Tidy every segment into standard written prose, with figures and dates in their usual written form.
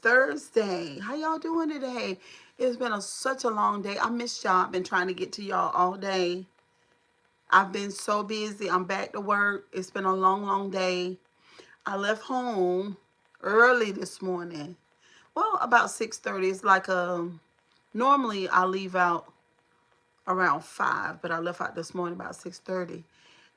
Thursday. How y'all doing today? It's been such a long day. I missed y'all. I've been trying to get to y'all all day. I've been so busy. I'm back to work. It's been a long, long day. I left home early this morning. Well, about 6:30. It's like normally I leave out around 5, but I left out this morning about 6:30.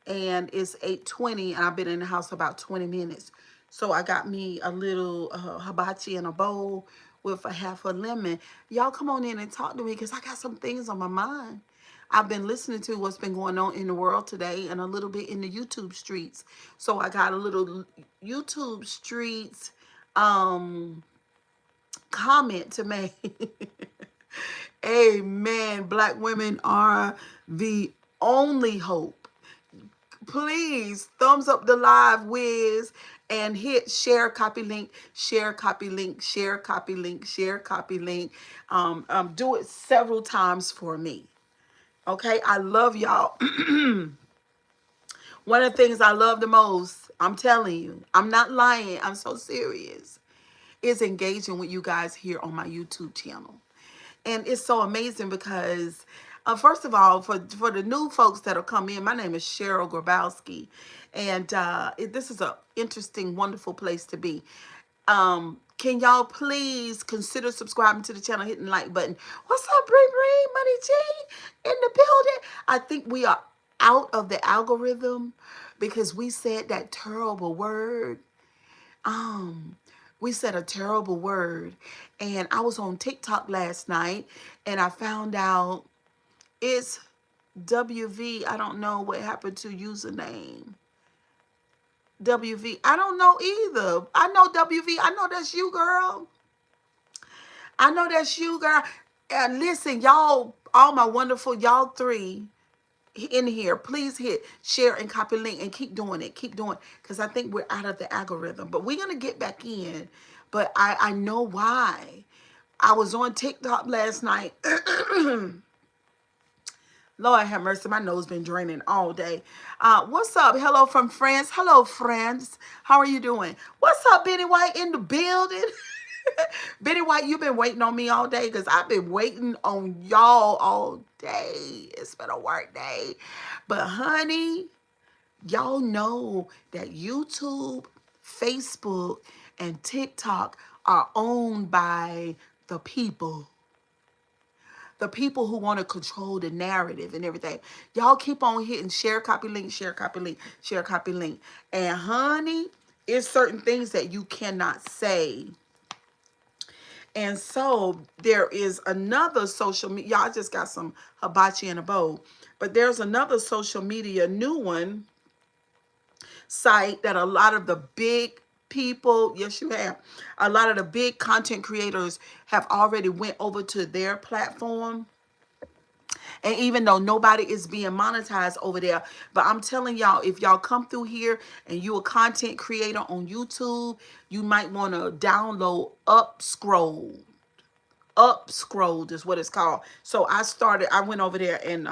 And it's 8:20 and I've been in the house about 20 minutes. So I got me a little hibachi in a bowl with a half a lemon. Y'all come on in and talk to me because I got some things on my mind. I've been listening to what's been going on in the world today and a little bit in the YouTube streets. So I got a little YouTube streets um, comment to make. Amen. Black women are the only hope. Please thumbs up the live whiz and hit share, copy link, share, copy link, share, copy link, share, copy link. Do it several times for me. Okay, I love y'all. One of the things I love the most, I'm telling you, I'm not lying, I'm so serious, is engaging with you guys here on my YouTube channel. And it's so amazing because, first of all, for the new folks that'll come in, my name is Cheryl Grabowski. And this is an interesting, wonderful place to be. Can y'all please consider subscribing to the channel, hitting the like button. What's up, Bree Bree, Money G in the building? I think we are out of the algorithm because we said that terrible word. We said a terrible word. And I was on TikTok last night and I found out it's WV. I don't know what happened to username. WV. I don't know either. I know WV. I know that's you, girl. I know that's you, girl. And listen, y'all, all my wonderful, y'all three in here, please hit share and copy link and keep doing it. Keep doing it. Because I think we're out of the algorithm. But we're going to get back in. But I know why. I was on TikTok last night. Lord have mercy, my nose been draining all day. What's up? Hello from France. Hello, friends. How are you doing? What's up, Benny White in the building? Benny White, you've been waiting on me all day because I've been waiting on y'all all day. It's been a work day. But honey, y'all know that YouTube, Facebook, and TikTok are owned by the people. The people who want to control the narrative and everything. Y'all keep on hitting share, copy link, share, copy link, share, copy link. And honey, it's certain things that you cannot say. And so there is another social media. Y'all just got some hibachi in a bowl. But there's another social media new one site that a lot of the big people, yes you have, a lot of the big content creators have already went over to their platform. And even though nobody is being monetized over there, but I'm telling y'all, if y'all come through here and you a content creator on YouTube, you might want to download Upscroll. Upscrolled is what it's called. So I went over there and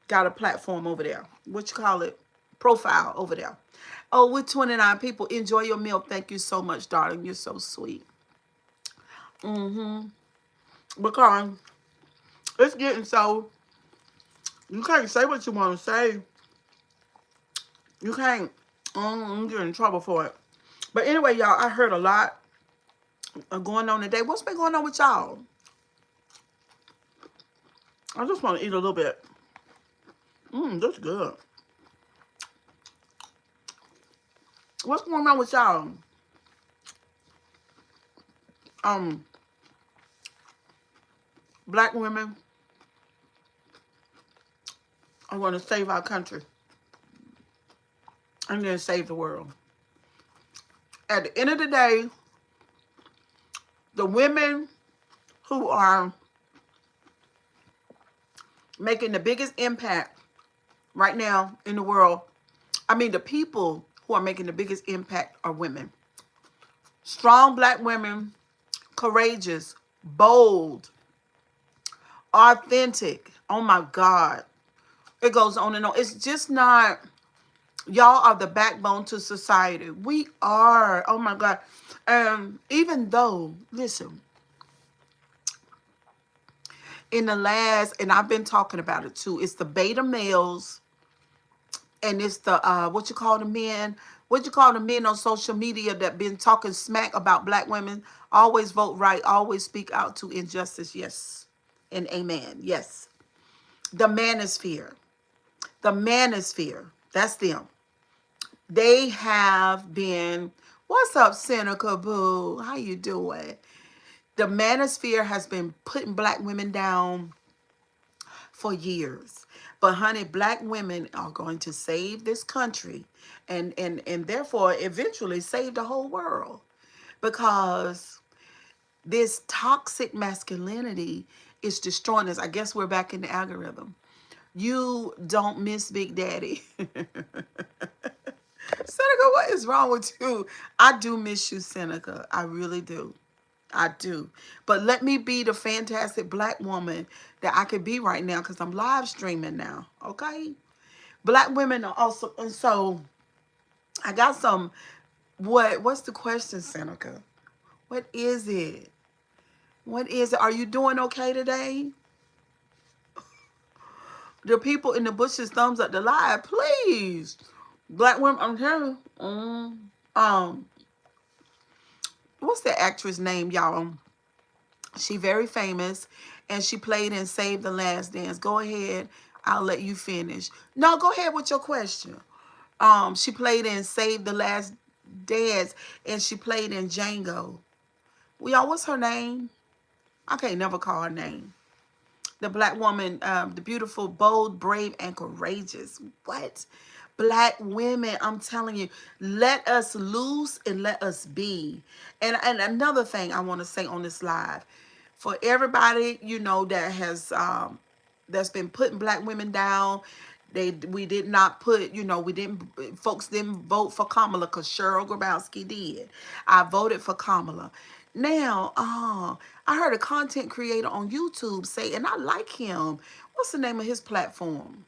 got a platform over there. What you call it? Profile over there. Oh, with 29 people. Enjoy your meal. Thank you so much, darling. You're so sweet. Because it's getting so, you can't say what you want to say. You can't. I'm getting in trouble for it. But anyway, y'all, I heard a lot going on today. What's been going on with y'all? I just want to eat a little bit. That's good. What's going on with y'all? Black women are going to save our country and then save the world. At the end of the day, the women who are making the biggest impact right now in the world, I mean, the people who are making the biggest impact are women. Strong black women, courageous, bold, authentic. Oh my God. It goes on and on. It's just not Y'all are the backbone to society. We are. Oh my God. Even though, listen, in the last, and I've been talking about it too, it's the beta males and it's the what you call the men on social media that been talking smack about black women. Always vote right, always speak out to injustice. Yes. And amen. Yes. The manosphere. The manosphere. That's them. They have been, what's up, Seneca Boo? How you doing? The manosphere has been putting black women down for years. But honey, black women are going to save this country and therefore eventually save the whole world. Because this toxic masculinity is destroying us. I guess we're back in the algorithm. You don't miss Big Daddy. Seneca, what is wrong with you? I do miss you, Seneca. I really do. I do. But let me be the fantastic black woman that I could be right now because I'm live streaming now. Okay? Black women are also, and so I got some, what's the question, Seneca? What is it? What is it? Are you doing okay today? The people in the bushes, thumbs up the live, please. Black women, I'm telling you. What's the actress name, y'all? She very famous, and she played in Save the Last Dance. Go ahead. I'll let you finish. No, go ahead with your question. She played in Save the Last Dance, and she played in Django. Well, y'all, what's her name? I can't never call her name. The black woman, the beautiful, bold, brave, and courageous. What? Black women, I'm telling you, let us loose and let us be. And another thing I want to say on this live, for everybody, you know, that has that's been putting black women down. We did not put, you know, folks didn't vote for Kamala because Cheryl Grabowski did. I voted for Kamala. Now, I heard a content creator on YouTube say, and I like him. What's the name of his platform?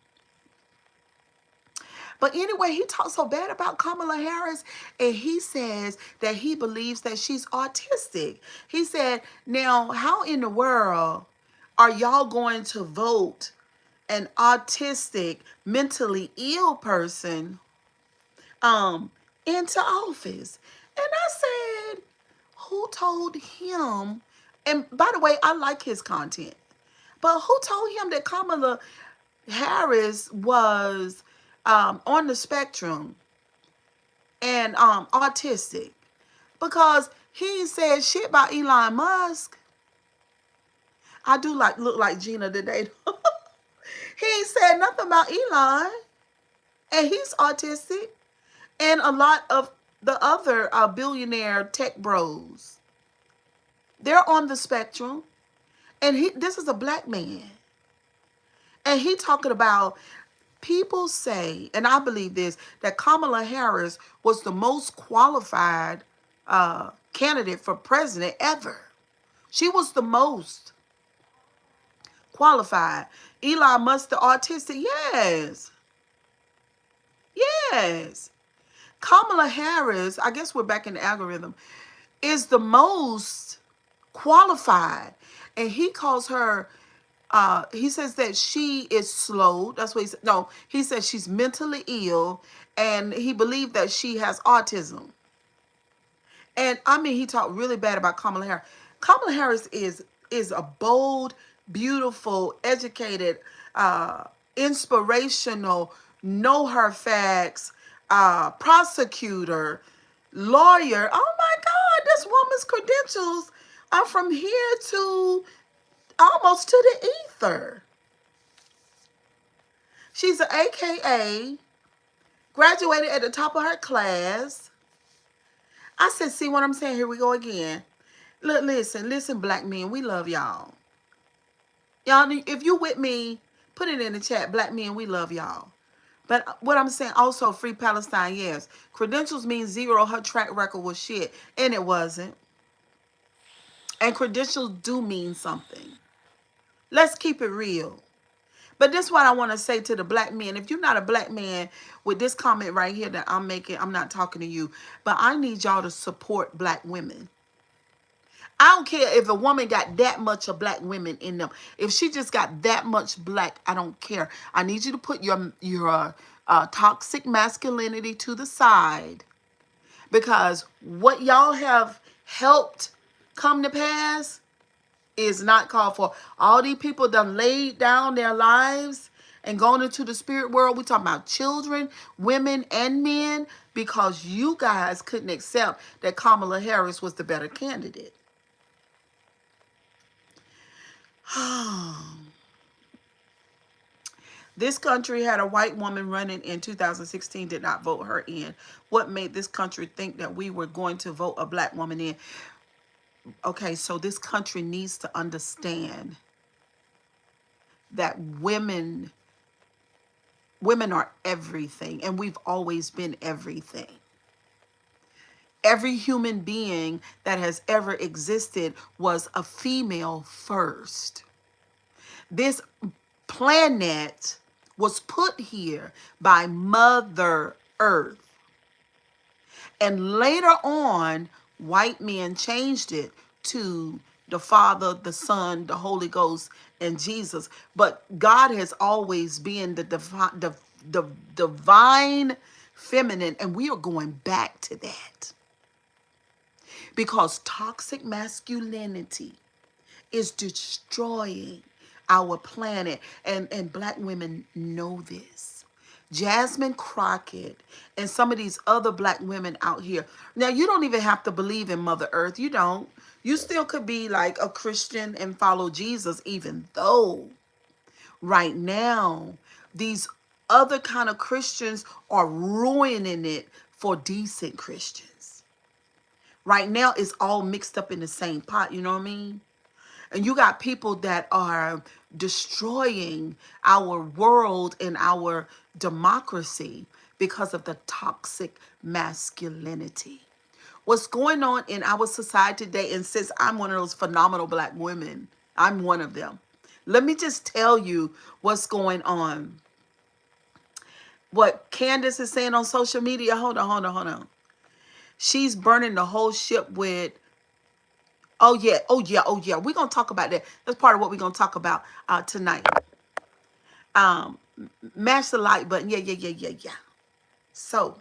But anyway, he talks so bad about Kamala Harris, and he says that he believes that she's autistic. He said, now, how in the world are y'all going to vote an autistic, mentally ill person into office? And I said, who told him? And by the way, I like his content. But who told him that Kamala Harris was on the spectrum and autistic? Because he said shit about Elon Musk. I do look like Gina today. He ain't said nothing about Elon, and he's autistic, and a lot of the other billionaire tech bros. They're on the spectrum, and this is a black man, and he talking about. People say, and I believe this, that Kamala Harris was the most qualified candidate for president ever. She was the most qualified. Elon Musk, the autistic, yes. Yes. Kamala Harris, I guess we're back in the algorithm, is the most qualified. And he calls her, he says that she is slow. That's what he said. No, he says she's mentally ill, and he believed that she has autism. And I mean, he talked really bad about Kamala Harris. Kamala Harris is a bold, beautiful, educated, inspirational, know her facts, prosecutor, lawyer. Oh my God, this woman's credentials are from here to almost to the ether. She's an AKA, graduated at the top of her class. I said, see what I'm saying? Here we go again. Look, listen, black men, we love y'all. Y'all, if you with me, put it in the chat. Black men, we love y'all. But what I'm saying, also, free Palestine, yes. Credentials mean zero. Her track record was shit. And it wasn't. And credentials do mean something. Let's keep it real. But this is what I want to say to the black men. If you're not a black man, with this comment right here that I'm making, I'm not talking to you. But I need y'all to support black women. I don't care if a woman got that much of black women in them. If she just got that much black, I don't care. I need you to put your toxic masculinity to the side, because what y'all have helped come to pass is not called for. All these people done laid down their lives and gone into the spirit world. We talking about children, women, and men, because you guys couldn't accept that Kamala Harris was the better candidate. This country had a white woman running in 2016, did not vote her in. What made this country think that we were going to vote a black woman in? Okay, so this country needs to understand that women are everything, and we've always been everything. Every human being that has ever existed was a female first. This planet was put here by Mother Earth. And later on, white men changed it to the Father, the Son, the Holy Ghost, and Jesus. But God has always been the divine feminine, and we are going back to that. Because toxic masculinity is destroying our planet. And black women know this. Jasmine Crockett and some of these other black women out here. Now, you don't even have to believe in Mother Earth. You don't. You still could be like a Christian and follow Jesus, even though right now these other kind of Christians are ruining it for decent Christians. Right now, it's all mixed up in the same pot. You know what I mean? And you got people that are destroying our world and our democracy because of the toxic masculinity. What's going on in our society today, and since I'm one of those phenomenal black women, I'm one of them. Let me just tell you what's going on. What Candace is saying on social media, hold on. She's burning the whole ship with, oh yeah. We're going to talk about that. That's part of what we're going to talk about tonight. Mash the like button. Yeah. So,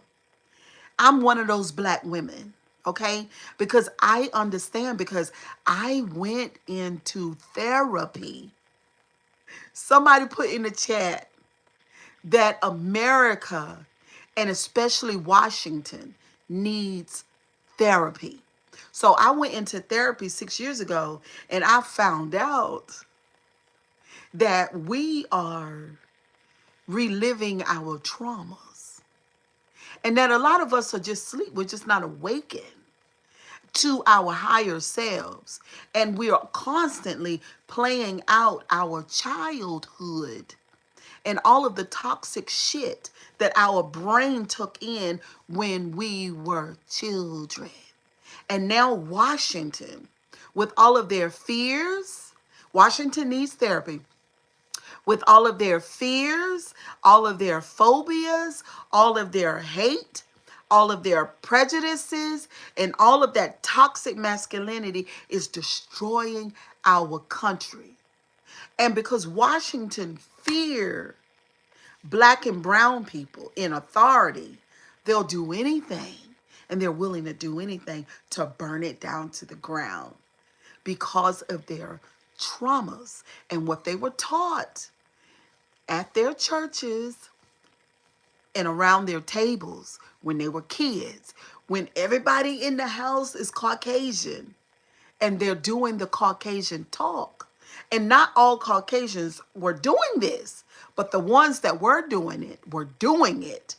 I'm one of those black women, okay? Because I understand, because I went into therapy. Somebody put in the chat that America, and especially Washington, needs therapy. So I went into therapy 6 years ago, and I found out that we are reliving our traumas, and that a lot of us are just asleep. We're just not awakened to our higher selves, and we are constantly playing out our childhood and all of the toxic shit that our brain took in when we were children. And now Washington, with all of their fears, Washington needs therapy. With all of their fears, all of their phobias, all of their hate, all of their prejudices, and all of that toxic masculinity is destroying our country. And because Washington fear black and brown people in authority, they'll do anything, and they're willing to do anything to burn it down to the ground because of their traumas and what they were taught at their churches and around their tables when they were kids, when everybody in the house is Caucasian and they're doing the Caucasian talk. And not all Caucasians were doing this, but the ones that were doing it were doing it.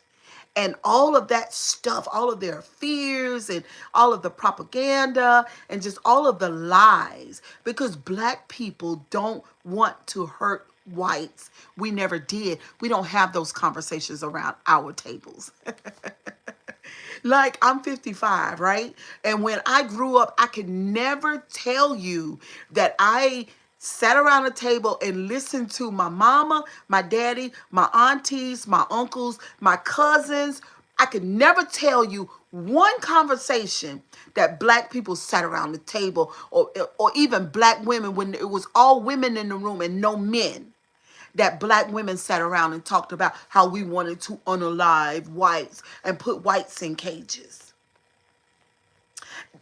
And all of that stuff, all of their fears and all of the propaganda and just all of the lies, because black people don't want to hurt whites. We never did. We don't have those conversations around our tables. Like, I'm 55, right? And when I grew up, I could never tell you that I sat around the table and listened to my mama, my daddy, my aunties, my uncles, my cousins. I could never tell you one conversation that black people sat around the table, or even black women, when it was all women in the room and no men, that black women sat around and talked about how we wanted to unalive whites and put whites in cages.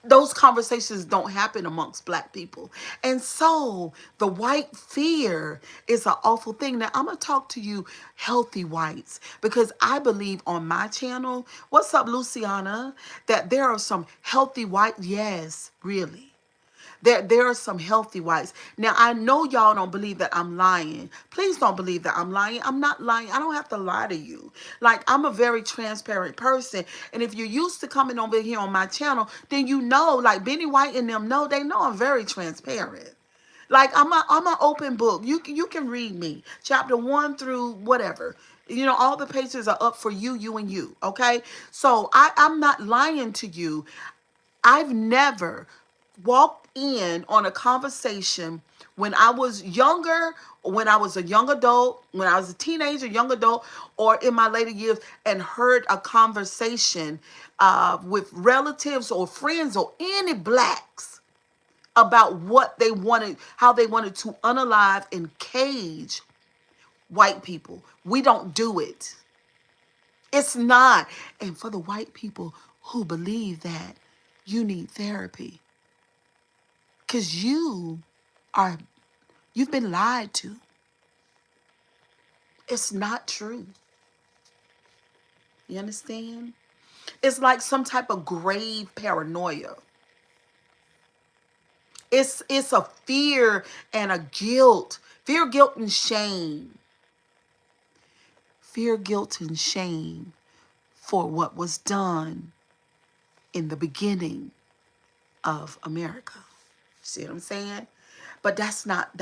Those conversations don't happen amongst black people. And so the white fear is an awful thing. Now I'm going to talk to you healthy whites, because I believe on my channel, what's up, Luciana, that there are some healthy white. Yes, really. There are some healthy whites. Now, I know y'all don't believe that I'm lying. Please don't believe that I'm lying. I'm not lying. I don't have to lie to you. Like, I'm a very transparent person. And if you're used to coming over here on my channel, then you know, like Benny White and them know, they know I'm very transparent. Like, I'm an open book. You can read me. Chapter 1 through whatever. You know, all the pages are up for you, and you. Okay? So I'm not lying to you. I've never walked in on a conversation when I was younger, when I was a young adult, when I was a teenager, young adult, or in my later years, and heard a conversation with relatives or friends or any blacks about what they wanted, how they wanted to unalive and cage white people. We don't do it. It's not. And for the white people who believe that, you need therapy. Because you've been lied to. It's not true. You understand? It's like some type of grave paranoia. It's a fear and a guilt. Fear, guilt, and shame. Fear, guilt, and shame for what was done in the beginning of America. See what I'm saying? But that's not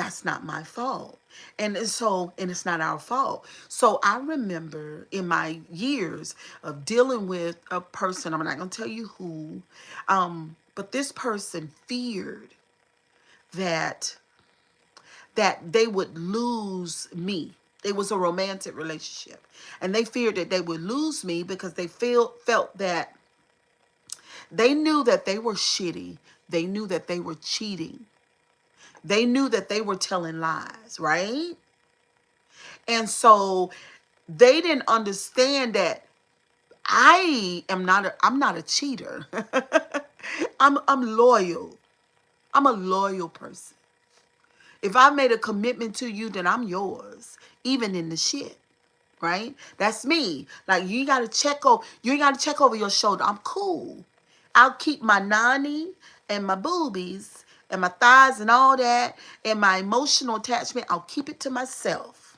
my fault. And it's not our fault. So I remember in my years of dealing with a person, I'm not going to tell you who, but this person feared that they would lose me. It was a romantic relationship. And they feared that they would lose me because they felt that they knew that they were shitty. They knew that they were cheating. They knew that they were telling lies, right? And so they didn't understand that I'm not a cheater. I'm loyal. I'm a loyal person. If I made a commitment to you, then I'm yours, even in the shit. Right? That's me. Like, you ain't gotta check over your shoulder. I'm cool. I'll keep my nanny and my boobies and my thighs and all that and my emotional attachment. I'll keep it to myself.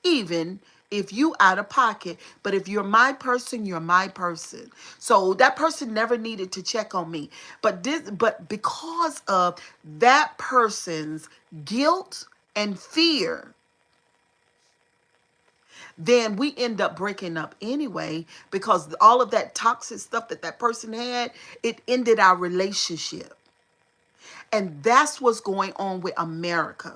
Even if you out of pocket. But if you're my person, you're my person. So that person never needed to check on me. But because of that person's guilt and fear, then we end up breaking up anyway, because all of that toxic stuff that person had, it ended our relationship. And that's what's going on with America.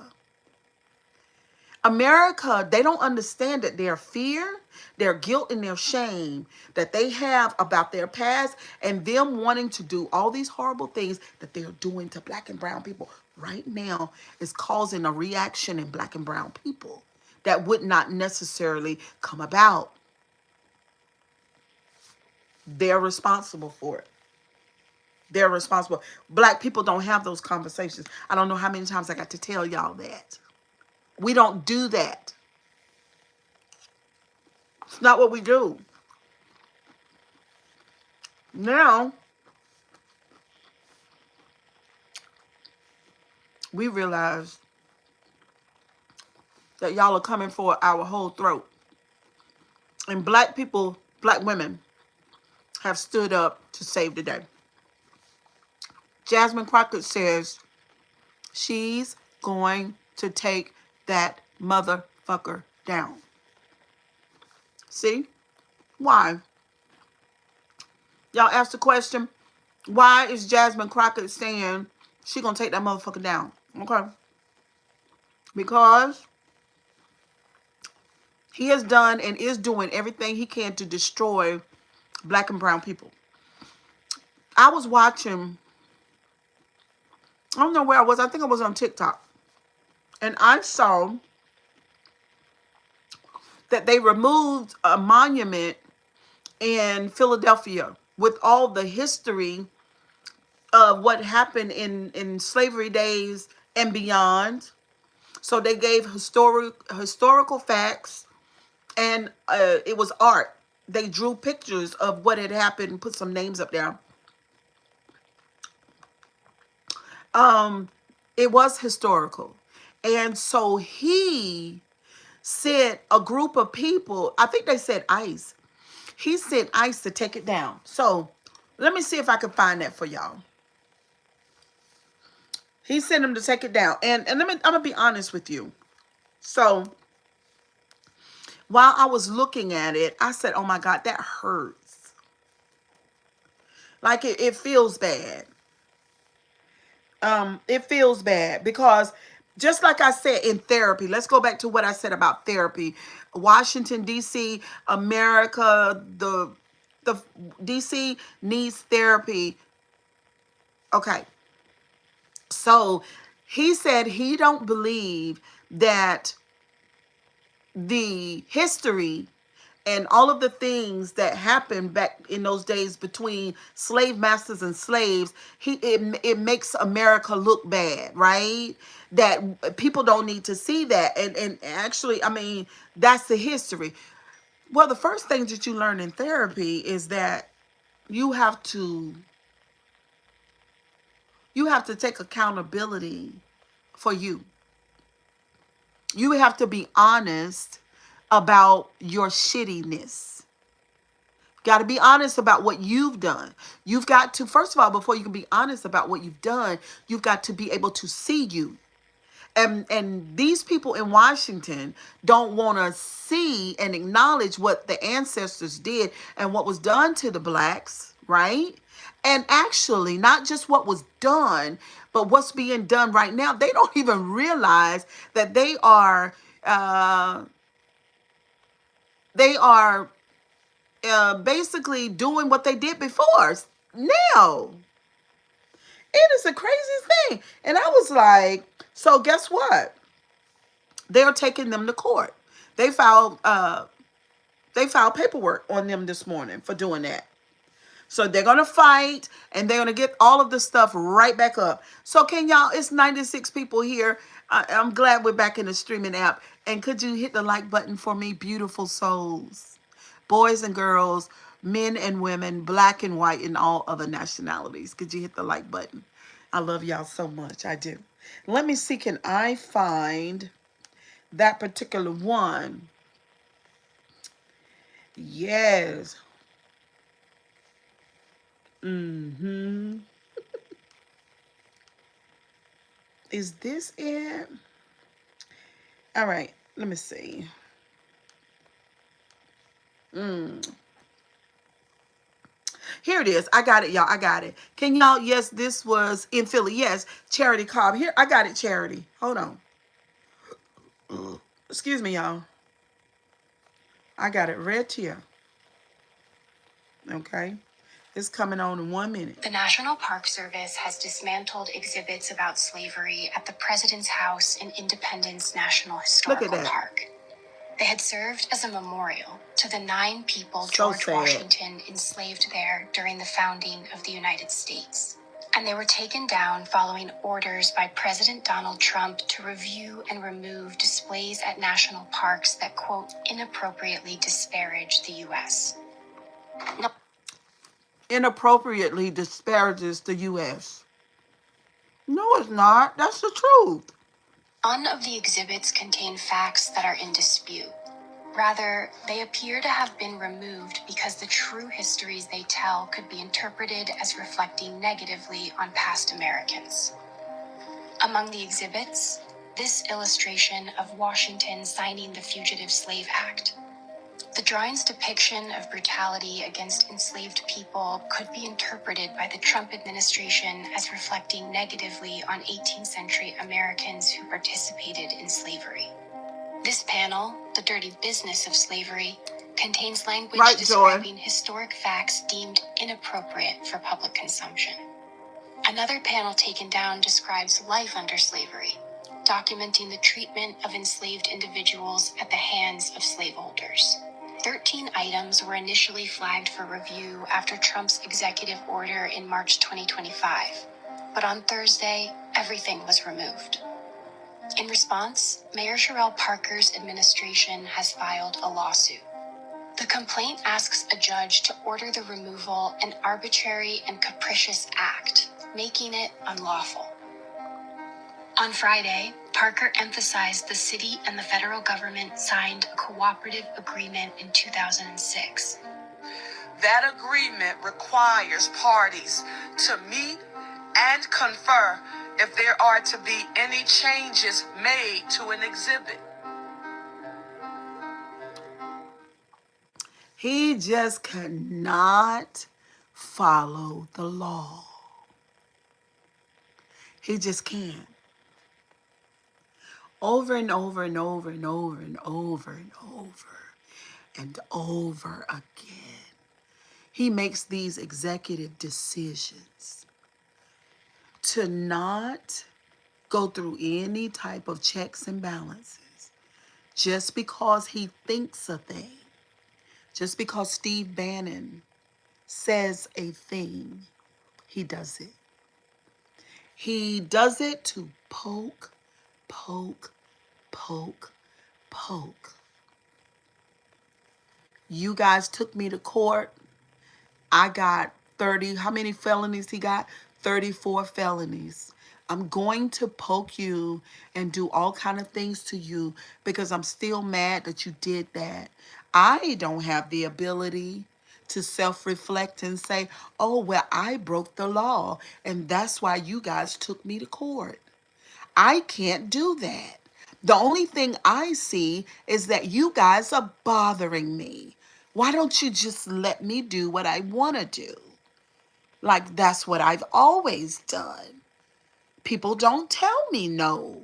America, they don't understand that their fear, their guilt, and their shame that they have about their past, and them wanting to do all these horrible things that they're doing to black and brown people right now is causing a reaction in black and brown people that would not necessarily come about. They're responsible for it. They're responsible. Black people don't have those conversations. I don't know how many times I got to tell y'all that. We don't do that. It's not what we do. Now, we realize that y'all are coming for our whole throat. And black people, black women, have stood up to save the day. Jasmine Crockett says she's going to take that motherfucker down. See? Why? Y'all ask the question, why is Jasmine Crockett saying she gonna take that motherfucker down? Okay. because he has done and is doing everything he can to destroy black and brown people. I was watching, I don't know where I was. I think I was on TikTok. And I saw that they removed a monument in Philadelphia with all the history of what happened in slavery days and beyond. So they gave historical facts, and it was art. They drew pictures of what had happened and put some names up there. It was historical. And so he sent a group of people, I think they said ICE. He sent ICE to take it down. So let me see if I can find that for y'all. He sent them to take it down. And I'm gonna be honest with you. So while I was looking at it, I said, oh my God, that hurts. Like it feels bad. It feels bad because just like I said in therapy, let's go back to what I said about therapy. Washington, D.C., America, the D.C. needs therapy. Okay. So he said he don't believe that the history and all of the things that happened back in those days between slave masters and slaves, it makes America look bad, right? That people don't need to see that. And actually, I mean, that's the history. Well, the first thing that you learn in therapy is that you have to take accountability for you. You have to be honest about your shittiness. Got to be honest about what you've done. You've got to, first of all, before you can be honest about what you've done, you've got to be able to see you. And these people in Washington don't want to see and acknowledge what the ancestors did and what was done to the blacks, right? And actually, not just what was done, but what's being done right now. They don't even realize that uh, they are basically doing what they did before. Now, it is the craziest thing. And I was like, so guess what? They're taking them to court. They filed paperwork on them this morning for doing that. So they're going to fight and they're going to get all of the stuff right back up. So can y'all, it's 96 people here. I'm glad we're back in the streaming app. And could you hit the like button for me, beautiful souls? Boys and girls, men and women, black and white, and all other nationalities. Could you hit the like button? I love y'all so much. I do. Let me see, can I find that particular one? Yes. Is this it? All right, let me see. Here it is. I got it, y'all. I got it. Can y'all, yes, this was in Philly. Yes, Charity Cobb. Here, I got it, Charity. Hold on. Excuse me, y'all. I got it read to you. Okay. It's coming on in 1 minute. The National Park Service has dismantled exhibits about slavery at the President's House in Independence National Historical Park. They had served as a memorial to the 9 people George Washington enslaved there during the founding of the United States. And they were taken down following orders by President Donald Trump to review and remove displays at national parks that, quote, inappropriately disparage the U.S. Inappropriately disparages the U.S. No, it's not. That's the truth. None of the exhibits contain facts that are in dispute. Rather, they appear to have been removed because the true histories they tell could be interpreted as reflecting negatively on past Americans. Among the exhibits, this illustration of Washington signing the Fugitive Slave Act. The drawing's depiction of brutality against enslaved people could be interpreted by the Trump administration as reflecting negatively on 18th century Americans who participated in slavery. This panel, The Dirty Business of Slavery, contains language describing historic facts deemed inappropriate for public consumption. Another panel taken down describes life under slavery, documenting the treatment of enslaved individuals at the hands of slaveholders. 13 items were initially flagged for review after Trump's executive order in March 2025, but on Thursday, everything was removed. In response, Mayor Sherrell Parker's administration has filed a lawsuit. The complaint asks a judge to order the removal an arbitrary and capricious act, making it unlawful. On Friday, Parker emphasized the city and the federal government signed a cooperative agreement in 2006. That agreement requires parties to meet and confer if there are to be any changes made to an exhibit. He just cannot follow the law. He just can't. Over and over and over and over and over and over and over again, he makes these executive decisions to not go through any type of checks and balances just because he thinks a thing, just because Steve Bannon says a thing, he does it. He does it to poke, poke, poke, poke. You guys took me to court. I got 30, how many felonies he got? 34 felonies. I'm going to poke you and do all kind of things to you because I'm still mad that you did that. I don't have the ability to self-reflect and say, oh, well, I broke the law, and that's why you guys took me to court. I can't do that. The only thing I see is that you guys are bothering me. Why don't you just let me do what I want to do? Like, that's what I've always done. People don't tell me no.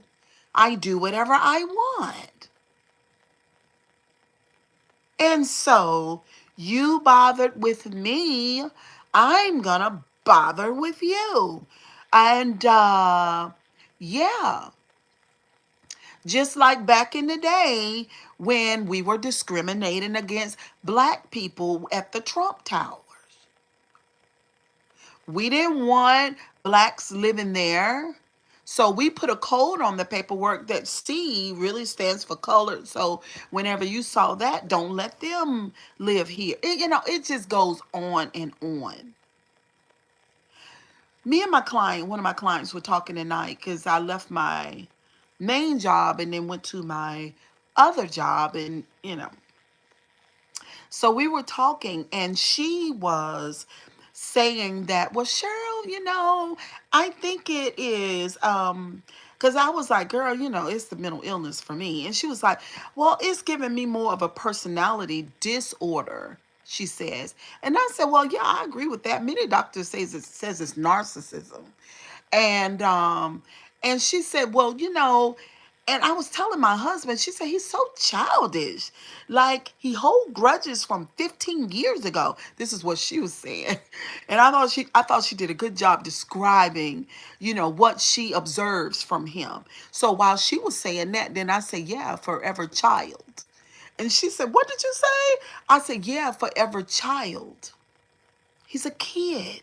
I do whatever I want. And so you bothered with me, I'm gonna bother with you. And yeah, just like back in the day when we were discriminating against black people at the Trump Towers. We didn't want blacks living there. So we put a code on the paperwork that C really stands for colored. So whenever you saw that, don't let them live here. It just goes on and on. Me and my client, one of my clients, were talking tonight because I left my main job and then went to my other job, and so we were talking, and she was saying that, well, Cheryl, I think it is, because I was like, girl, it's the mental illness for me. And she was like, well, it's giving me more of a personality disorder, she says. And I said, well, yeah, I agree with that. Many doctors says it's narcissism. And she said, well, and I was telling my husband, she said, he's so childish. Like, he hold grudges from 15 years ago. This is what she was saying. And I thought she did a good job describing, what she observes from him. So while she was saying that, then I said, yeah, forever child. And she said, what did you say? I said, yeah, forever child. He's a kid.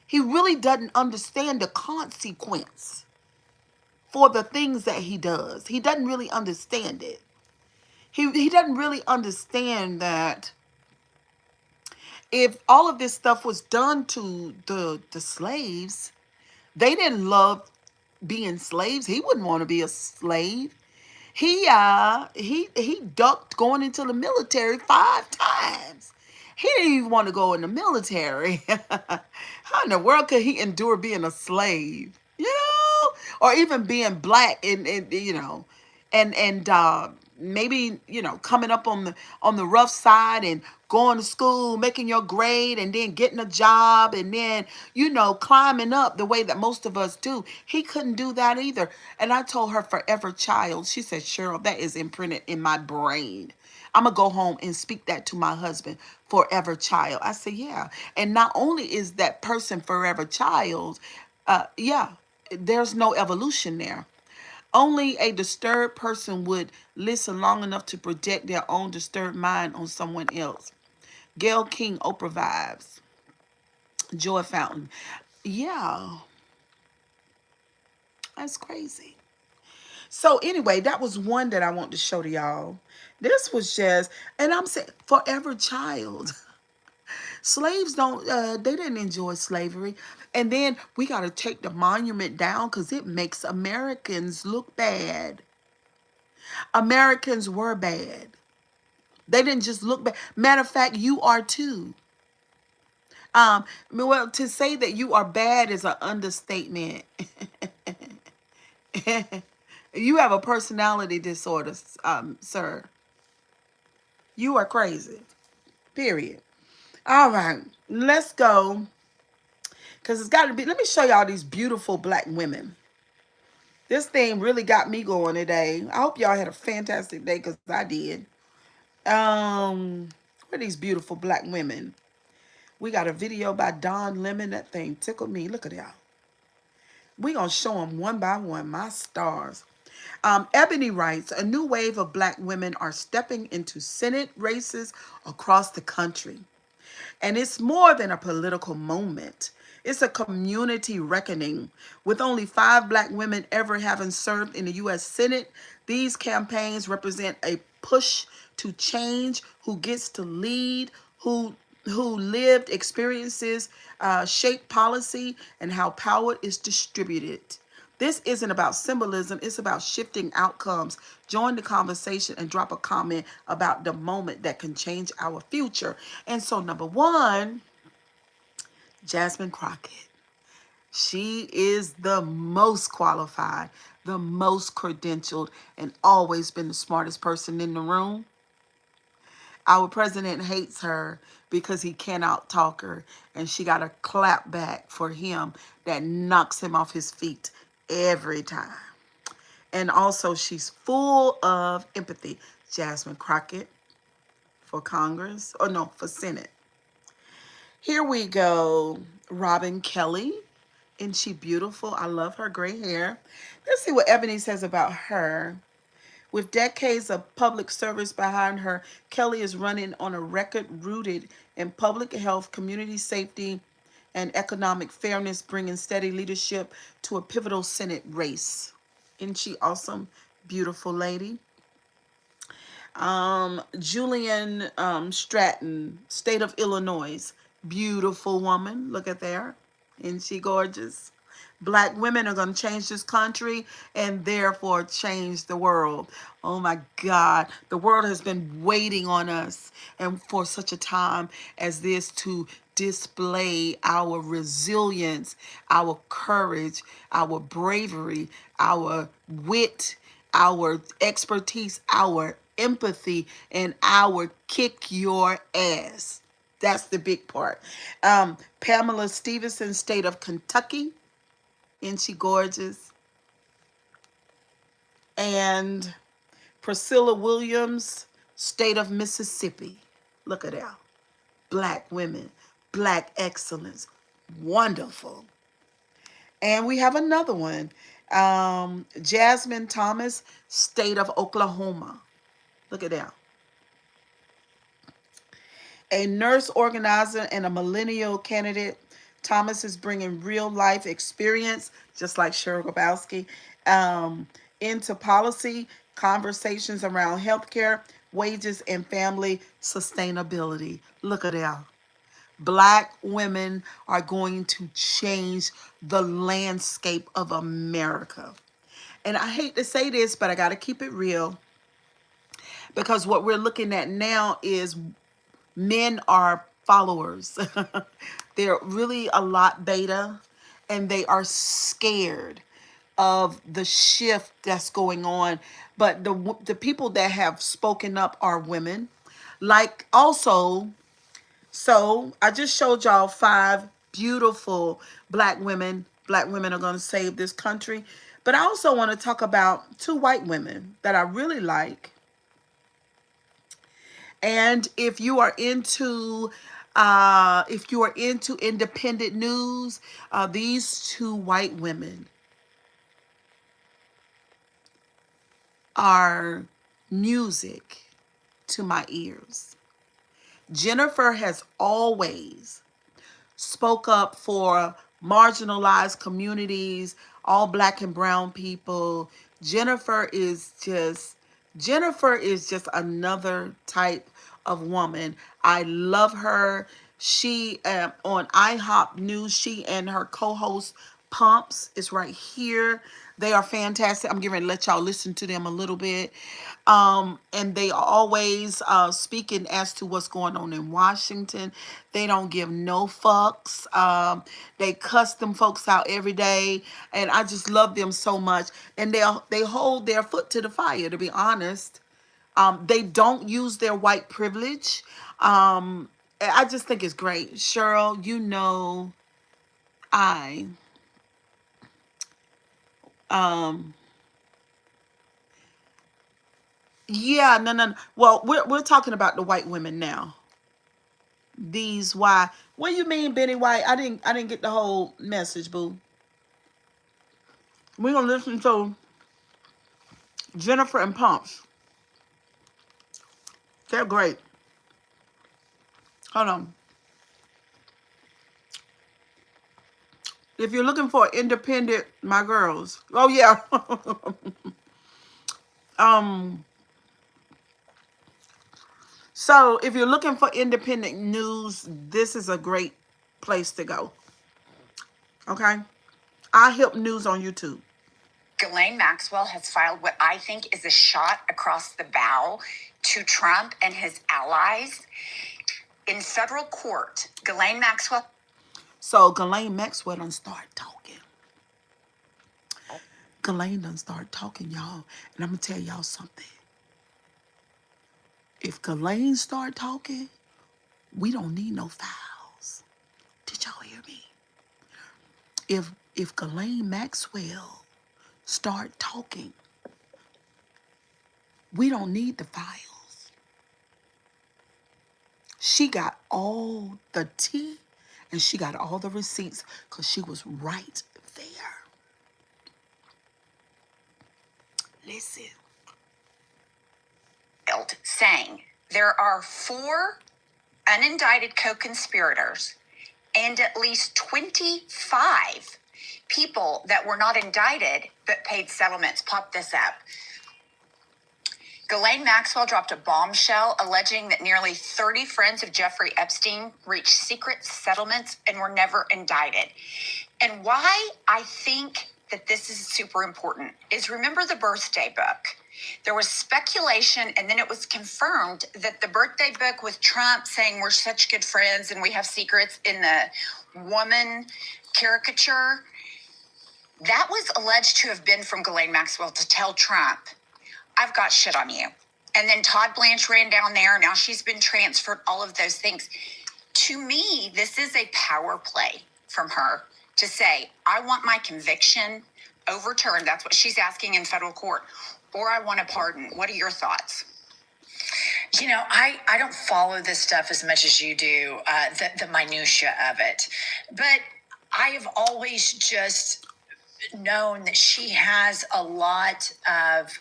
He really doesn't understand the consequence for the things that he does. He doesn't really understand it. He doesn't really understand that if all of this stuff was done to the slaves, they didn't love being slaves. He wouldn't want to be a slave. He ducked going into the military 5 times. He didn't even want to go in the military. How in the world could he endure being a slave? Or even being black and maybe, you know, coming up on the rough side and going to school, making your grade, and then getting a job, and then, you know, climbing up the way that most of us do. He couldn't do that either. And I told her, forever child. She said, Cheryl, that is imprinted in my brain. I'm gonna go home and speak that to my husband, forever child. I said, yeah. And not only is that person forever child, yeah, there's no evolution there. Only a disturbed person would listen long enough to project their own disturbed mind on someone else. Gail King, Oprah vibes. Joy Fountain. Yeah, that's crazy. So anyway, that was one that I want to show to y'all. This was just, and I'm saying forever child. Slaves don't, they didn't enjoy slavery. And then we got to take the monument down because it makes Americans look bad. Americans were bad. They didn't just look bad. Matter of fact, you are too. Well, to say that you are bad is an understatement. You have a personality disorder, sir. You are crazy. Period. All right, let's go. Because it's got to be, let me show y'all these beautiful black women. This thing really got me going today. I hope y'all had a fantastic day because I did. Where are these beautiful black women? We got a video by Don Lemon. That thing tickled me. Look at y'all. We gonna show them one by one, my stars. Ebony writes, a new wave of black women are stepping into Senate races across the country. And it's more than a political moment. It's a community reckoning. With only 5 black women ever having served in the U.S. Senate, these campaigns represent a push to change who gets to lead, who lived experiences shape policy, and how power is distributed. This isn't about symbolism, it's about shifting outcomes. Join the conversation and drop a comment about the moment that can change our future. And so, number one, Jasmine Crockett. She is the most qualified, the most credentialed, and always been the smartest person in the room. Our president hates her because he cannot talk her, and she got a clap back for him that knocks him off his feet every time. And also, she's full of empathy. Jasmine Crockett for Congress, or no, for Senate. Here we go. Robin Kelly. Isn't she beautiful? I love her gray hair. Let's see what Ebony says about her. With decades of public service behind her, Kelly is running on a record rooted in public health, community safety, and economic fairness, bringing steady leadership to a pivotal Senate race. Isn't she awesome? Beautiful lady. Julian Stratton, state of Illinois. Beautiful woman. Look at there. Isn't she gorgeous? Black women are going to change this country and therefore change the world. Oh my God. The world has been waiting on us and for such a time as this to display our resilience, our courage, our bravery, our wit, our expertise, our empathy, and our kick your ass. That's the big part. Pamela Stevenson, state of Kentucky. Isn't she gorgeous? And Priscilla Williams, state of Mississippi. Look at that. Black women, black excellence. Wonderful. And we have another one. Jasmine Thomas, state of Oklahoma. Look at that. A nurse organizer and a millennial candidate, Thomas is bringing real life experience, just like Cheryl Grabowski, into policy conversations around healthcare, wages, and family sustainability. Look at that. Black women are going to change the landscape of America. And I hate to say this, but I got to keep it real, because what we're looking at now is men are followers. They're really a lot beta, and they are scared of the shift that's going on. But the people that have spoken up are women. Like also, so I just showed y'all 5 beautiful black women. Black women are going to save this country. But I also want to talk about 2 white women that I really like. And if you are into independent news, these 2 white women are music to my ears. Jennifer has always spoke up for marginalized communities, all black and brown people. Jennifer is just another type of woman. I love her. She on IHOP News, she and her co-host Pumps is right here. They are fantastic. I'm getting ready to let y'all listen to them a little bit. And they are always speaking as to what's going on in Washington. They don't give no fucks. They cuss them folks out every day, and I just love them so much. And they hold their foot to the fire. To be honest, they don't use their white privilege. I just think it's great. Cheryl, you know, I yeah, no. Well, we're talking about the white women now. These why? What do you mean, Benny White? I didn't get the whole message, boo. We're gonna listen to Jennifer and Pumps. They're great. Hold on. If you're looking for independent, my girls. Oh yeah. um. So if you're looking for independent news, this is a great place to go. Okay. I help news on YouTube. Ghislaine Maxwell has filed what I think is a shot across the bow to Trump and his allies. In federal court, Ghislaine Maxwell. So Ghislaine Maxwell done start talking. Ghislaine done start talking, y'all. And I'm going to tell y'all something. If Ghislaine start talking, we don't need no fouls. Did y'all hear me? If Ghislaine Maxwell start talking, we don't need the files. She got all the tea and she got all the receipts because she was right there. Listen. Saying there are 4 unindicted co-conspirators and at least 25 people that were not indicted but paid settlements. Pop this up. Ghislaine Maxwell dropped a bombshell alleging that nearly 30 friends of Jeffrey Epstein reached secret settlements and were never indicted. And why I think that this is super important is remember the birthday book. There was speculation, and then it was confirmed that the birthday book with Trump saying we're such good friends and we have secrets in the woman caricature, that was alleged to have been from Ghislaine Maxwell to tell Trump, I've got shit on you. And then Todd Blanche ran down there. Now she's been transferred, all of those things. To me, this is a power play from her to say, I want my conviction overturned. That's what she's asking in federal court. Or I want a pardon. What are your thoughts? You know, I don't follow this stuff as much as you do, the minutia of it. But I have always just known that she has a lot of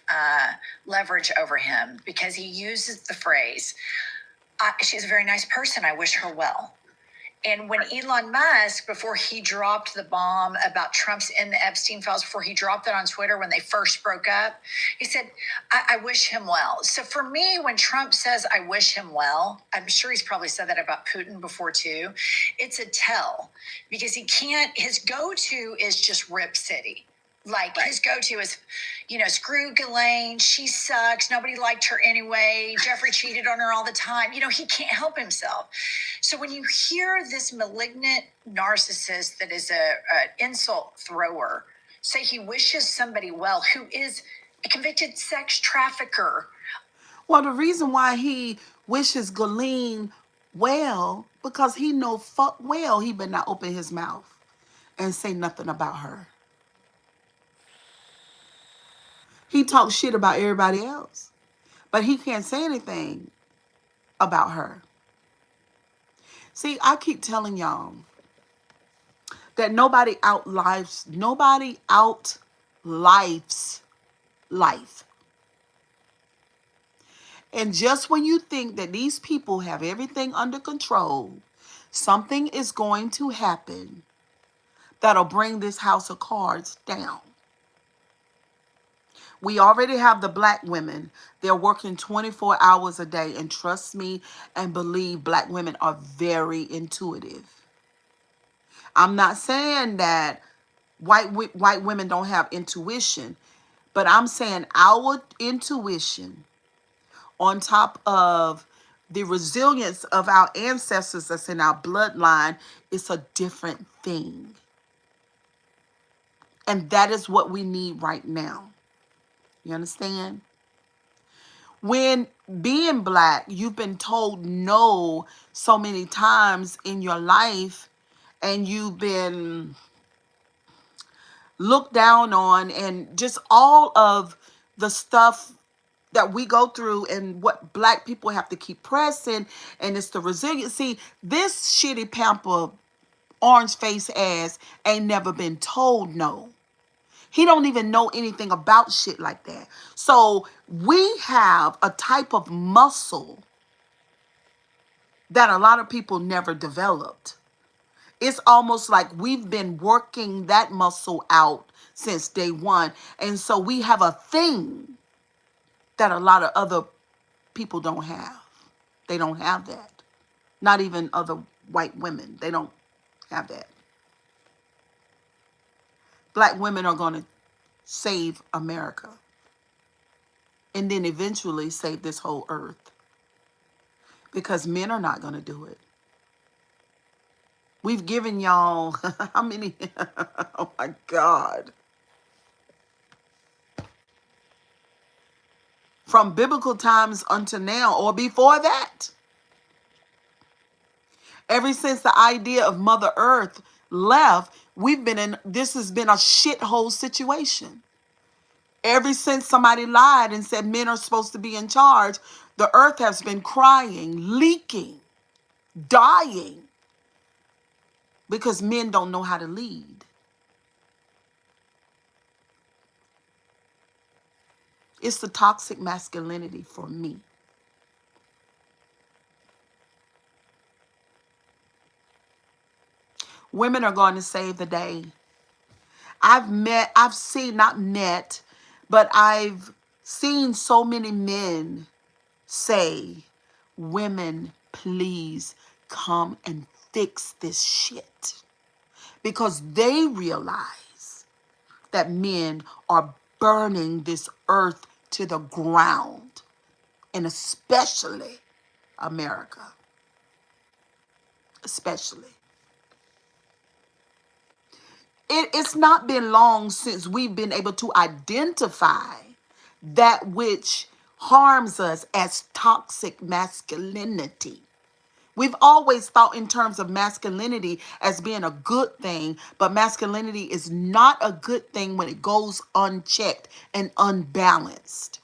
leverage over him because he uses the phrase, she's a very nice person. I wish her well. And when Elon Musk, before he dropped the bomb about Trump's in the Epstein files, before he dropped it on Twitter when they first broke up, he said, I wish him well. So for me, when Trump says, I wish him well, I'm sure he's probably said that about Putin before too. It's a tell because he can't, his go-to is just Rip City. Like his go-to is, you know, screw Ghislaine. She sucks. Nobody liked her anyway. Jeffrey cheated on her all the time. You know, he can't help himself. So when you hear this malignant narcissist that is an insult thrower say he wishes somebody well who is a convicted sex trafficker? Well, the reason why he wishes Ghislaine well, because he know fuck well he better not open his mouth and say nothing about her. He talks shit about everybody else, but he can't say anything about her. See, I keep telling y'all that nobody outlives life. And just when you think that these people have everything under control, something is going to happen that'll bring this house of cards down. We already have the black women. They're working 24 hours a day. And trust me and believe, black women are very intuitive. I'm not saying that white women don't have intuition, but I'm saying our intuition on top of the resilience of our ancestors that's in our bloodline is a different thing. And that is what we need right now. You understand? When being black, you've been told no so many times in your life, and you've been looked down on, and just all of the stuff that we go through and what black people have to keep pressing, and it's the resiliency. This shitty pamper orange face ass ain't never been told no. He don't even know anything about shit like that. So we have a type of muscle that a lot of people never developed. It's almost like we've been working that muscle out since day one. And so we have a thing that a lot of other people don't have. They don't have that. Not even other white women. They don't have that. Black women are going to save America. And then eventually save this whole earth. Because men are not going to do it. We've given y'all how many? Oh my God. From biblical times until now, or before that. Ever since the idea of Mother Earth left, this has been a shithole situation. Ever since somebody lied and said men are supposed to be in charge, the earth has been crying, leaking, dying, because men don't know how to lead. It's the toxic masculinity for me. Women are going to save the day. I've seen so many men say, women, please come and fix this shit. Because they realize that men are burning this earth to the ground, and especially America. Especially. It's not been long since we've been able to identify that which harms us as toxic masculinity. We've always thought in terms of masculinity as being a good thing, but masculinity is not a good thing when it goes unchecked and unbalanced.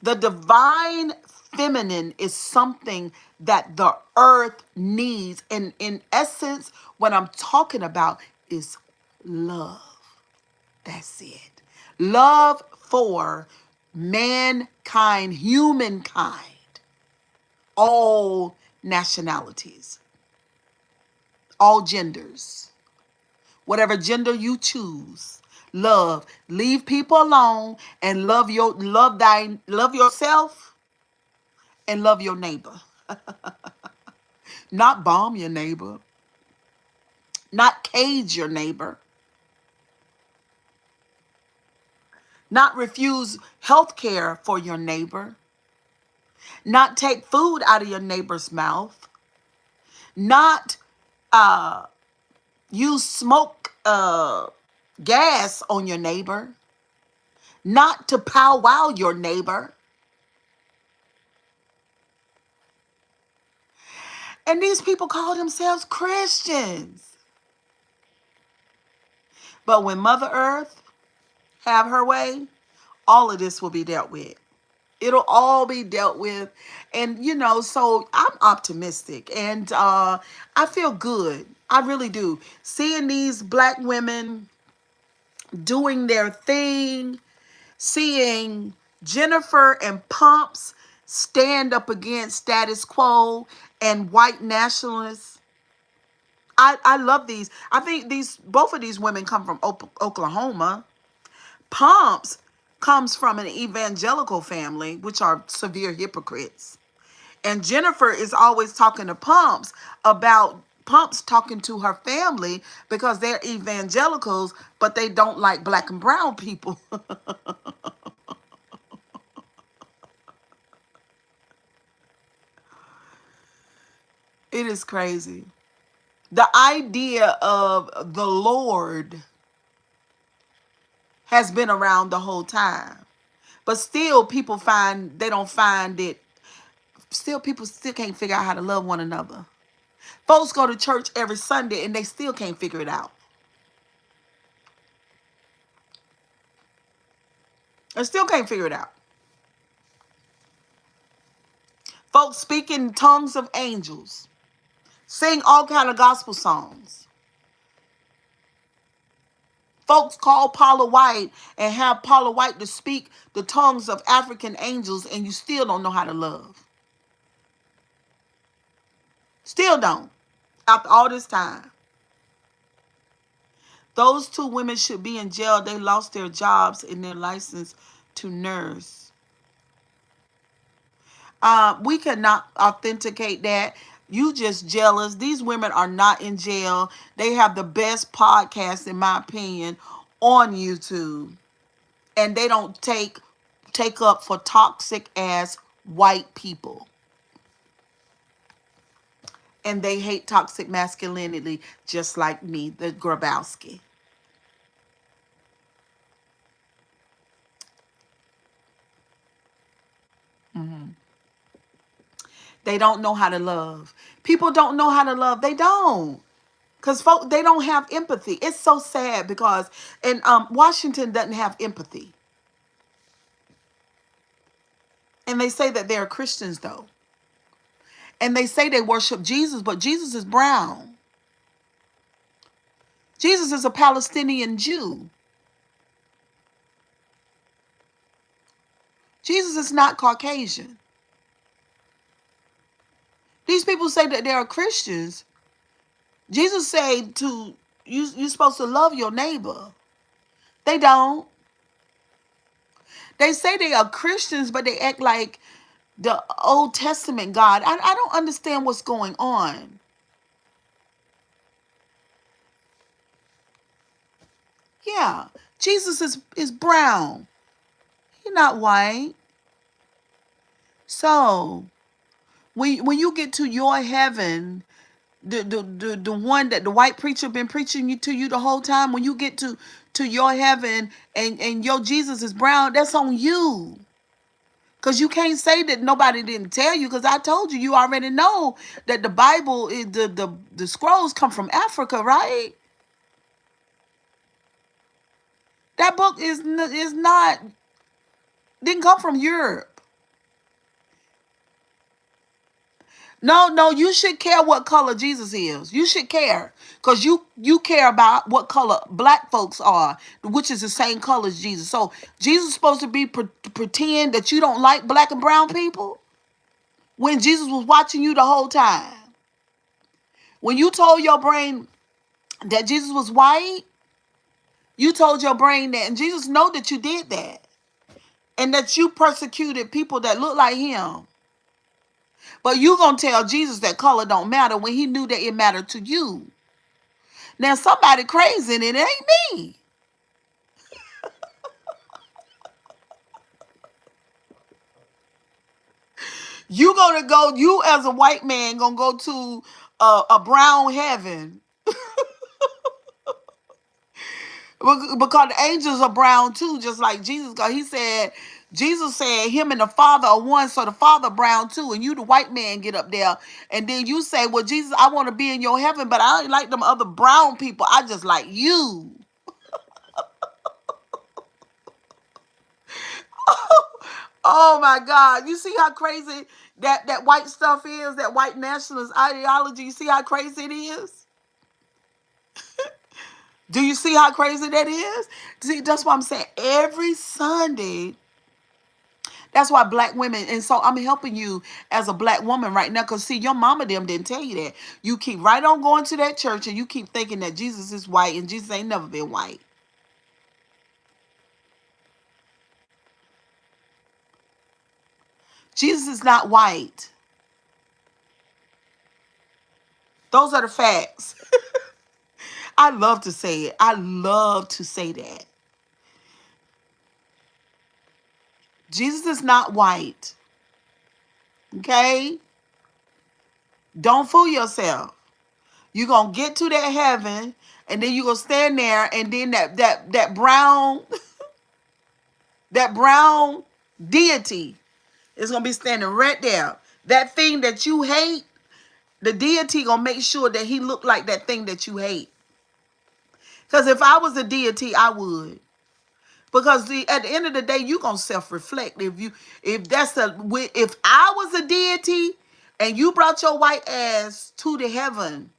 The divine feminine is something that the earth needs. And in essence, what I'm talking about is love. That's it. Love for mankind, humankind. All nationalities, all genders, whatever gender you choose, love. Leave people alone and love yourself and love your neighbor. Not bomb your neighbor, not cage your neighbor, not refuse health care for your neighbor. Not take food out of your neighbor's mouth. Not use smoke gas on your neighbor, not to powwow your neighbor. And these people call themselves Christians. But when Mother Earth have her way, all of this will be dealt with. It'll all be dealt with. And, so I'm optimistic. And I feel good. I really do. Seeing these black women doing their thing, seeing Jennifer and Pumps stand up against status quo and white nationalists. I love these. I think both of these women come from Oklahoma. Pumps comes from an evangelical family, which are severe hypocrites. And Jennifer is always talking to Pumps about Pumps talking to her family because they're evangelicals, but they don't like black and brown people. It is crazy. The idea of the Lord has been around the whole time. But still people don't find it. Still people still can't figure out how to love one another. Folks go to church every Sunday and they still can't figure it out. They still can't figure it out. Folks speak in tongues of angels. Sing all kind of gospel songs. Folks call Paula White and have Paula White to speak the tongues of African angels, and you still don't know how to love. Still don't. After all this time. Those two women should be in jail. They lost their jobs and their license to nurse. We cannot authenticate that. You just jealous. These women are not in jail. They have the best podcast, in my opinion, on YouTube. And they don't take up for toxic ass white people. And they hate toxic masculinity just like me, the Grabowski. They don't know how to love. People don't know how to love. They don't. Because they don't have empathy. It's so sad because Washington doesn't have empathy. And they say that they're Christians, though. And they say they worship Jesus, but Jesus is brown. Jesus is a Palestinian Jew. Jesus is not Caucasian. These people say that they are Christians. Jesus said you're supposed to love your neighbor. They don't. They say they are Christians, but they act like the Old Testament God. I don't understand what's going on. Yeah, Jesus is brown. He's not white. So when you get to your heaven, the one that the white preacher been preaching to you the whole time, when you get to your heaven and your Jesus is brown, that's on you. Because you can't say that nobody didn't tell you, because I told you already know that the Bible, is the scrolls come from Africa, right? That book didn't come from Europe. No, you should care what color Jesus is. You should care. Because you care about what color black folks are, which is the same color as Jesus. So Jesus is supposed to be pretend that you don't like black and brown people when Jesus was watching you the whole time. When you told your brain that Jesus was white, you told your brain that, and Jesus know that you did that. And that you persecuted people that look like him. But you gonna tell Jesus that color don't matter when he knew that it mattered to you. Now somebody crazy and it ain't me. You as a white man gonna go to a brown heaven. Because the angels are brown too, just like Jesus. Because Jesus said him and the Father are one, so the Father brown too. And you, the white man, get up there, and then you say, well, Jesus, I want to be in your heaven, but I ain't like them other brown people. I just like you. Oh my God. You see how crazy that white stuff is, that white nationalist ideology? You see how crazy it is? Do you see how crazy that is? See, that's why I'm saying every Sunday, that's why black women, and so I'm helping you as a black woman right now, because see, your mama them didn't tell you that. You keep right on going to that church and you keep thinking that Jesus is white, and Jesus ain't never been white. Jesus is not white. Those are the facts. I love to say it. I love to say that. Jesus is not white. Okay? Don't fool yourself. You're going to get to that heaven, and then you're going to stand there, and then that brown that brown deity is going to be standing right there. That thing that you hate, the deity going to make sure that he look like that thing that you hate. Because if I was a deity, I would. Because at the end of the day, you're going to self-reflect. If I was a deity and you brought your white ass to the heaven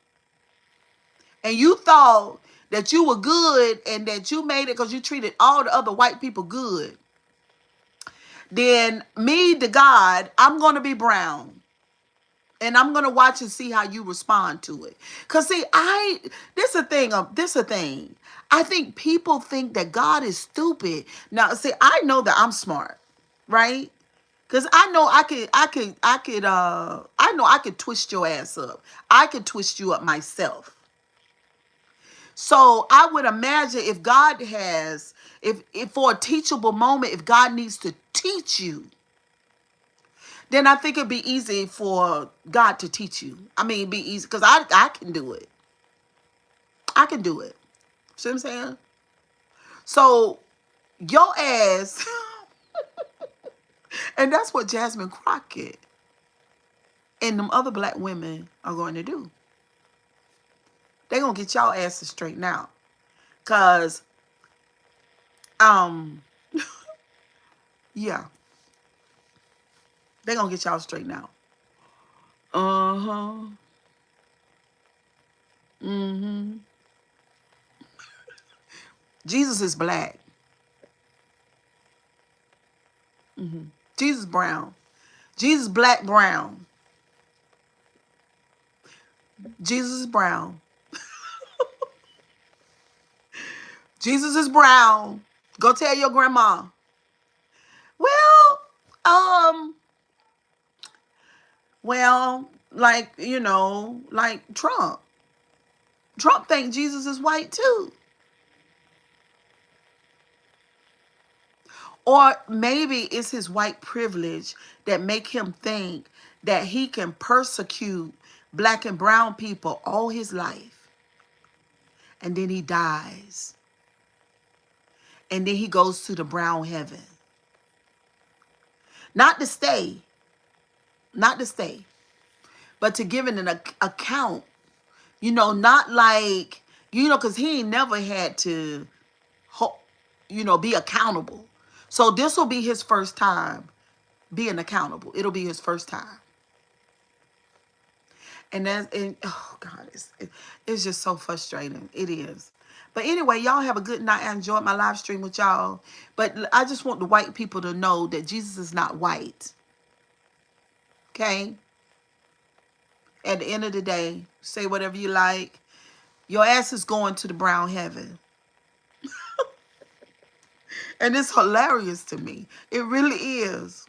and you thought that you were good and that you made it because you treated all the other white people good, then me, the God, I'm going to be brown. And I'm going to watch and see how you respond to it. Because, see, this a thing. I think people think that God is stupid. Now, see, I know that I'm smart, right? Because I know I could twist your ass up. I could twist you up myself. So I would imagine if God has, if for a teachable moment, if God needs to teach you, then I think it'd be easy for God to teach you. I mean, it'd be easy because I can do it. I can do it. See what I'm saying? So your ass, and that's what Jasmine Crockett and them other black women are going to do. They're going to get y'all asses straightened out. Because, yeah. They're going to get y'all straightened out. Uh-huh. Mm-hmm. Jesus is black. Mm-hmm. Jesus brown. Jesus black brown. Jesus is brown. Jesus is brown. Go tell your grandma. Well, like, like Trump. Trump thinks Jesus is white too. Or maybe it's his white privilege that make him think that he can persecute black and brown people all his life. And then he dies. And then he goes to the brown heaven. Not to stay. Not to stay. But to give an account. Not like, because he ain't never had to, be accountable. So this will be his first time being accountable. It'll be his first time. And oh God, it's just so frustrating. It is. But anyway, y'all have a good night. I enjoyed my live stream with y'all. But I just want the white people to know that Jesus is not white. Okay? At the end of the day, say whatever you like. Your ass is going to the brown heaven. And it's hilarious to me. It really is.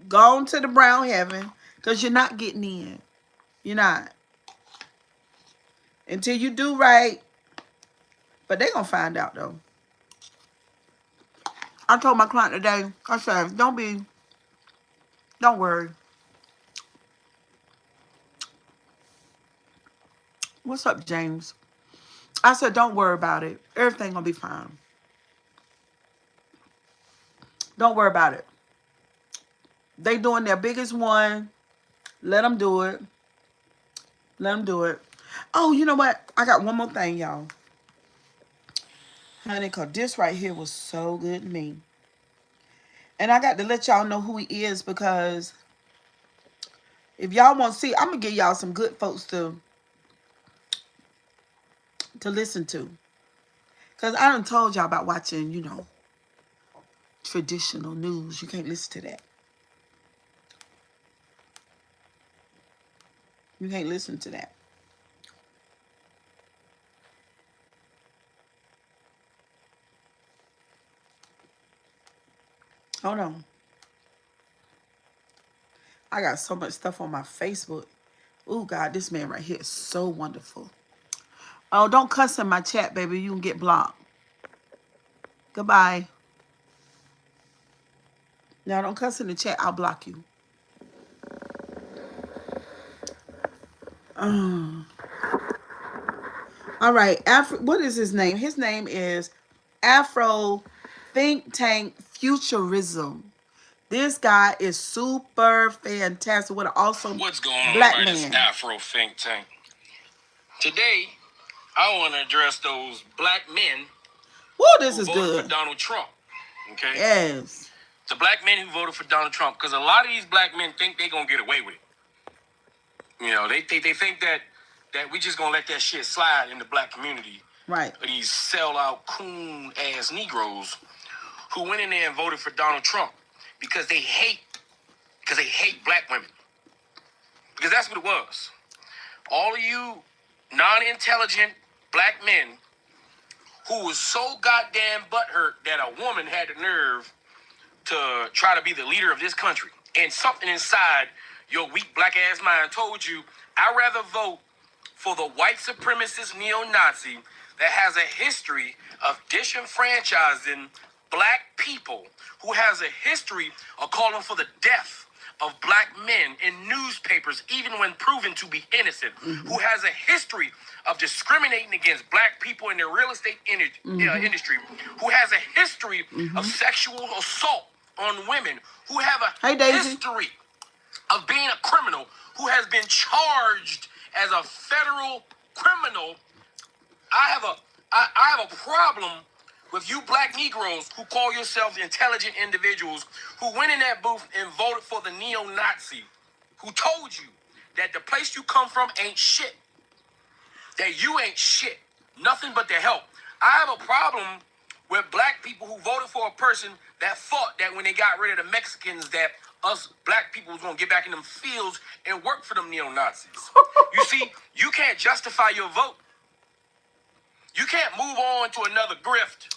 Go to the brown heaven because you're not getting in. You're not. Until you do right. But they're going to find out, though. I told my client today, I said, don't worry. What's up, James? I said, don't worry about it. Everything gonna be fine. Don't worry about it. They doing their biggest one. Let them do it. Let them do it. Oh, you know what? I got one more thing, y'all. Honey, because this right here was so good to me. And I got to let y'all know who he is because if y'all want to see, I'm going to give y'all some good folks to listen to. Because I done told y'all about watching, you know, traditional news. You can't listen to that. You can't listen to that. Hold on. I got so much stuff on my Facebook. Oh, God, this man right here is so wonderful. Oh, don't cuss in my chat, baby. You can get blocked. Goodbye. Now, don't cuss in the chat. I'll block you. All right. What is his name? His name is Afro Think Tank Futurism. This guy is super fantastic. What an awesome What's going on, black everybody? man. This Afro Think Tank. Today, I want to address those black men Woo, this who is voted good. for Donald Trump. Okay? Yes. The black men who voted for Donald Trump, because a lot of these black men think they're going to get away with it. You know, they think that we just going to let that shit slide in the black community. Right. But these sell-out, coon-ass Negroes who went in there and voted for Donald Trump because they hate black women. Because that's what it was. All of you non-intelligent black men who was so goddamn butthurt that a woman had the nerve to try to be the leader of this country. And something inside your weak black ass mind told you, I'd rather vote for the white supremacist neo-Nazi that has a history of disenfranchising black people, who has a history of calling for the death of black men in newspapers, even when proven to be innocent, who has a history of discriminating against black people in the real estate industry, who has a history of sexual assault on women, who have a history of being a criminal, who has been charged as a federal criminal. I have a problem with you black Negroes who call yourselves intelligent individuals who went in that booth and voted for the neo-Nazi, who told you that the place you come from ain't shit, that you ain't shit, nothing but the help. I have a problem with black people who voted for a person that thought that when they got rid of the Mexicans that us black people was gonna get back in them fields and work for them neo-Nazis. You see, you can't justify your vote. You can't move on to another grift.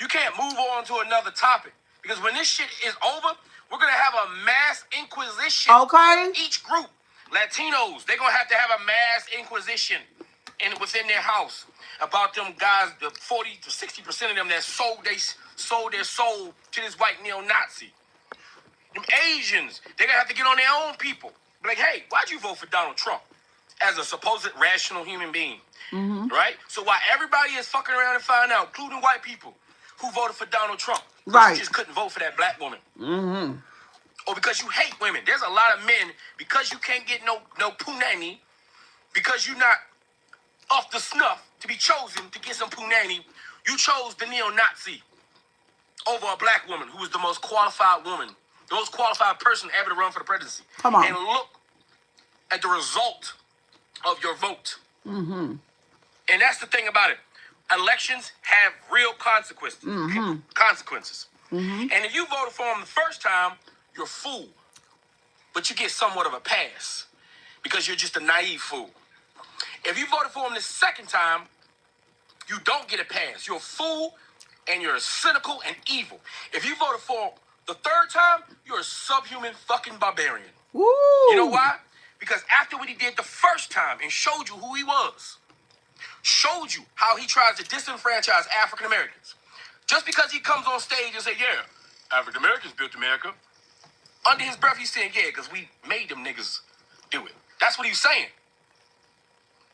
You can't move on to another topic. Because when this shit is over, we're going to have a mass inquisition. Okay. Each group, Latinos, they're going to have a mass inquisition within their house about them guys, the 40 to 60% of them that sold their soul to this white neo-Nazi. Them Asians, they're going to have to get on their own people. Be like, hey, why'd you vote for Donald Trump as a supposed rational human being? Right? So while everybody is fucking around and find out, including white people, who voted for Donald Trump, right? You just couldn't vote for that black woman. Or because you hate women. There's a lot of men, because you can't get no punani, because you're not off the snuff to be chosen to get some punani, you chose the neo-Nazi over a black woman who was the most qualified woman, the most qualified person ever to run for the presidency. Come on. And look at the result of your vote. And that's the thing about it. Elections have real consequences. And if you voted for them the first time, you're a fool. But you get somewhat of a pass because you're just a naive fool. If you voted for them the second time, you don't get a pass. You're a fool and you're cynical and evil. If you voted for the third time, you're a subhuman fucking barbarian. Woo. You know why? Because after what he did the first time and showed you who he was, showed you how he tries to disenfranchise African Americans. Just because he comes on stage and say, yeah, African Americans built America. Under his breath, he's saying, yeah, because we made them niggas do it. That's what he's saying.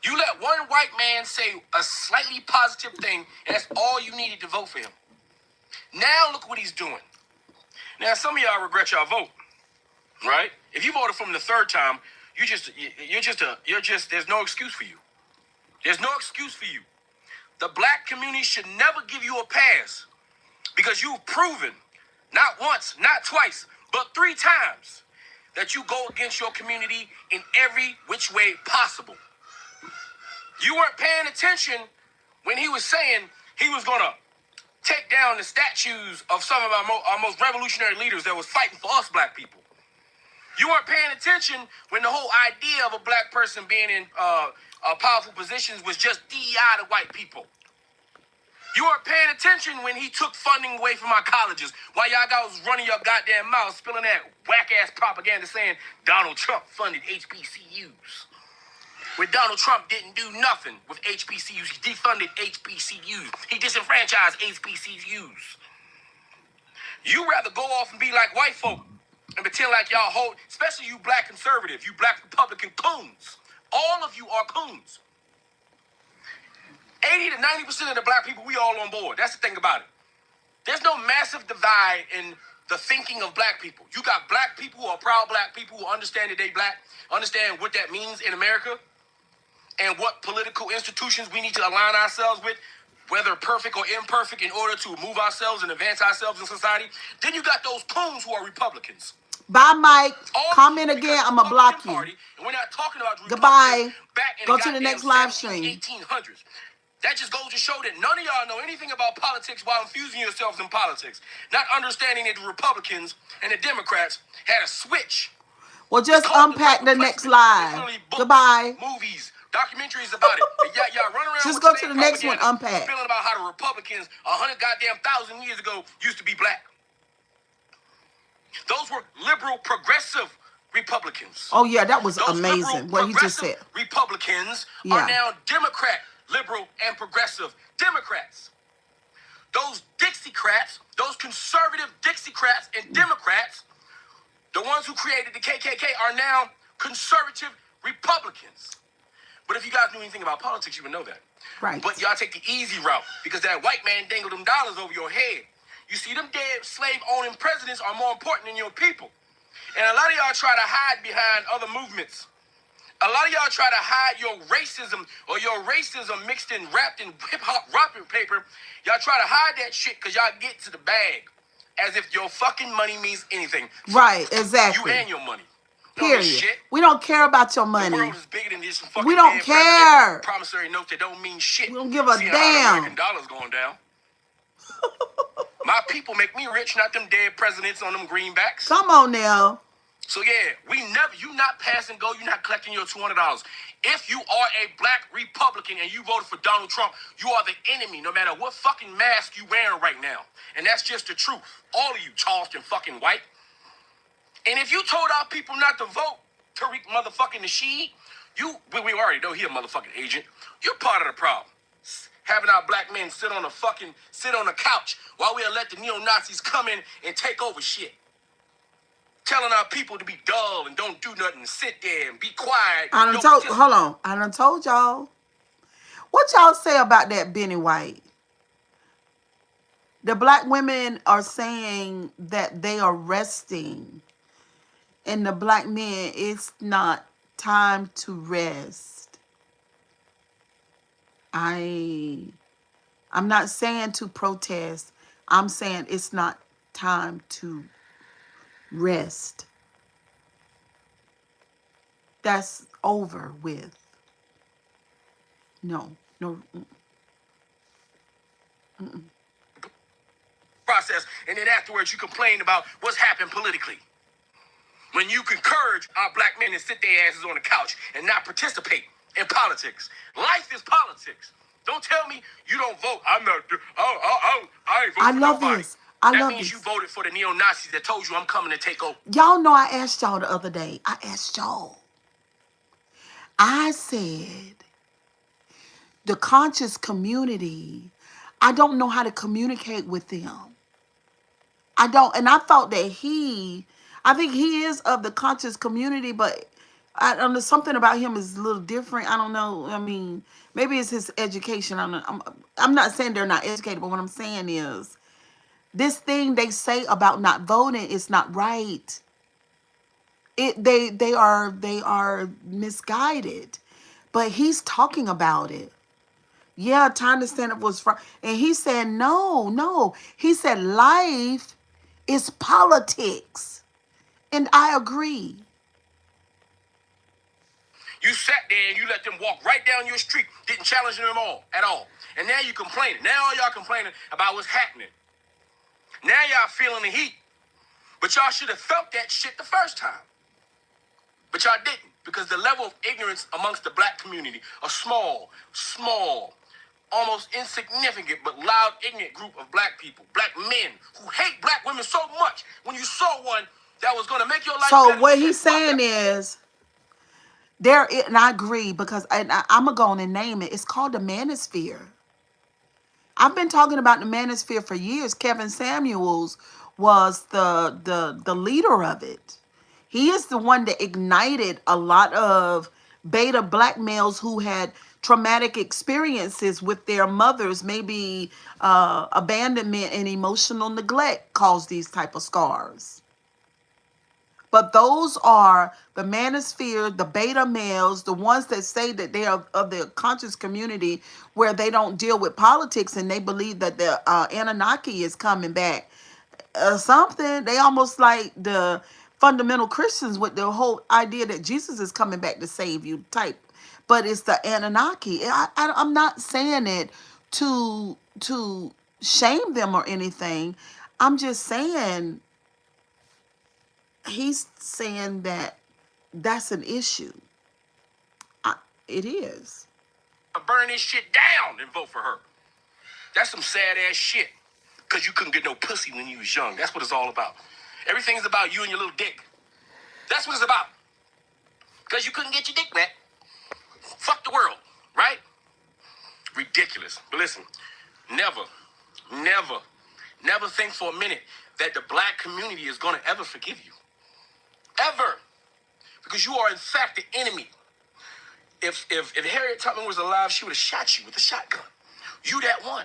You let one white man say a slightly positive thing, and that's all you needed to vote for him. Now look what he's doing. Now some of y'all regret y'all vote, right? If you voted for him the third time, there's no excuse for you. There's no excuse for you. The black community should never give you a pass because you've proven, not once, not twice, but 3 times, that you go against your community in every which way possible. You weren't paying attention when he was saying he was going to take down the statues of some of our most revolutionary leaders that was fighting for us black people. You weren't paying attention when the whole idea of a black person being in powerful positions was just DEI to white people. You weren't paying attention when he took funding away from our colleges while y'all guys was running your goddamn mouth, spilling that whack-ass propaganda saying Donald Trump funded HBCUs. When Donald Trump didn't do nothing with HBCUs, he defunded HBCUs. He disenfranchised HBCUs. You rather go off and be like white folk and pretend like y'all hold, especially you black conservatives, you black Republican coons. All of you are coons. 80 to 90% of the black people, we all on board. That's the thing about it. There's no massive divide in the thinking of black people. You got black people who are proud black people who understand that they black, understand what that means in America, and what political institutions we need to align ourselves with, whether perfect or imperfect, in order to move ourselves and advance ourselves in society. Then you got those coons who are Republicans. Bye, Mike. Comment again. I'm going to block you. Party, and we're not talking about goodbye. Back in Go to the next live stream. 1800s. That just goes to show that none of y'all know anything about politics while infusing yourselves in politics. Not understanding that the Republicans and the Democrats had a switch. Well, just unpack the next live. Goodbye. Movies, documentaries about it. Y'all run around. Just go to the next one. Unpack. Feeling about how the Republicans 100,000 years ago used to be black. Those were liberal, progressive Republicans. Oh yeah, that was Those amazing what he just said. Republicans are now Democrat, liberal, and progressive Democrats. Those Dixiecrats, those conservative Dixiecrats and Democrats, the ones who created the KKK, are now conservative Republicans. But if you guys knew anything about politics, you would know that. Right. But y'all take the easy route because that white man dangled them dollars over your head. You see, them dead slave-owning presidents are more important than your people. And a lot of y'all try to hide behind other movements. A lot of y'all try to hide your racism or your racism mixed in, wrapped in hip-hop wrapping paper. Y'all try to hide that shit because y'all get to the bag as if your fucking money means anything. Right, exactly. You and your money. Period. Shit. We don't care about your money. The world is bigger than this fucking we don't care. Promissory notes that don't mean shit. We don't give a See damn. How the American dollar's going down. My people make me rich, not them dead presidents on them greenbacks. Come on now. So yeah, you not pass and go, you're not collecting your $200. If you are a black Republican and you voted for Donald Trump, you are the enemy, no matter what fucking mask you wearing right now. And that's just the truth. All of you, Charleston fucking white. And if you told our people not to vote Tariq motherfucking Nasheed, we already know he a motherfucking agent. You're part of the problem. Having our black men sit on the couch while we let the neo-Nazis come in and take over shit. Telling our people to be dull and don't do nothing, sit there and be quiet. I done told y'all. What y'all say about that Benny White? The black women are saying that they are resting. And the black men, it's not time to rest. I'm not saying to protest. I'm saying it's not time to rest. That's over with. No. Process, and then afterwards you complain about what's happened politically. When you can encourage our black men to sit their asses on the couch and not participate in politics. Life is politics. Don't tell me you don't vote. I ain't voting for nobody. That means you voted for the neo-Nazis that told you I'm coming to take over. Y'all know I asked y'all the other day. I said, the conscious community, I don't know how to communicate with them. I don't. And I thought that I think he is of the conscious community, but I don't know, something about him is a little different. I don't know. I mean, maybe it's his education. I'm not saying they're not educated, but what I'm saying is this thing they say about not voting is not right. They are misguided. But he's talking about it. Yeah, time to stand up was from, and he said no, no. He said life is politics, and I agree. You sat there and you let them walk right down your street, didn't challenge them at all. And now you complaining. Now all y'all complaining about what's happening. Now y'all feeling the heat. But y'all should have felt that shit the first time. But y'all didn't, because the level of ignorance amongst the black community, a small, almost insignificant but loud, ignorant group of black people, black men who hate black women so much, when you saw one that was going to make your life better. So what he's saying is, and I agree, because I'm going to go on and name it. It's called the manosphere. I've been talking about the manosphere for years. Kevin Samuels was the leader of it. He is the one that ignited a lot of beta black males who had traumatic experiences with their mothers. Maybe abandonment and emotional neglect caused these type of scars. But those are the manosphere, the beta males, the ones that say that they are of the conscious community where they don't deal with politics and they believe that the Anunnaki is coming back. Something. They almost like the fundamental Christians with the whole idea that Jesus is coming back to save you type. But it's the Anunnaki. I'm not saying it to shame them or anything. I'm just saying, he's saying that that's an issue. It is. Burn this shit down and vote for her. That's some sad ass shit. Because you couldn't get no pussy when you was young. That's what it's all about. Everything's about you and your little dick. That's what it's about. Because you couldn't get your dick wet. Fuck the world, right? Ridiculous. But listen, never think for a minute that the black community is going to ever forgive you. Ever. Because you are, in fact, the enemy. If Harriet Tubman was alive, she would have shot you with a shotgun. You that one.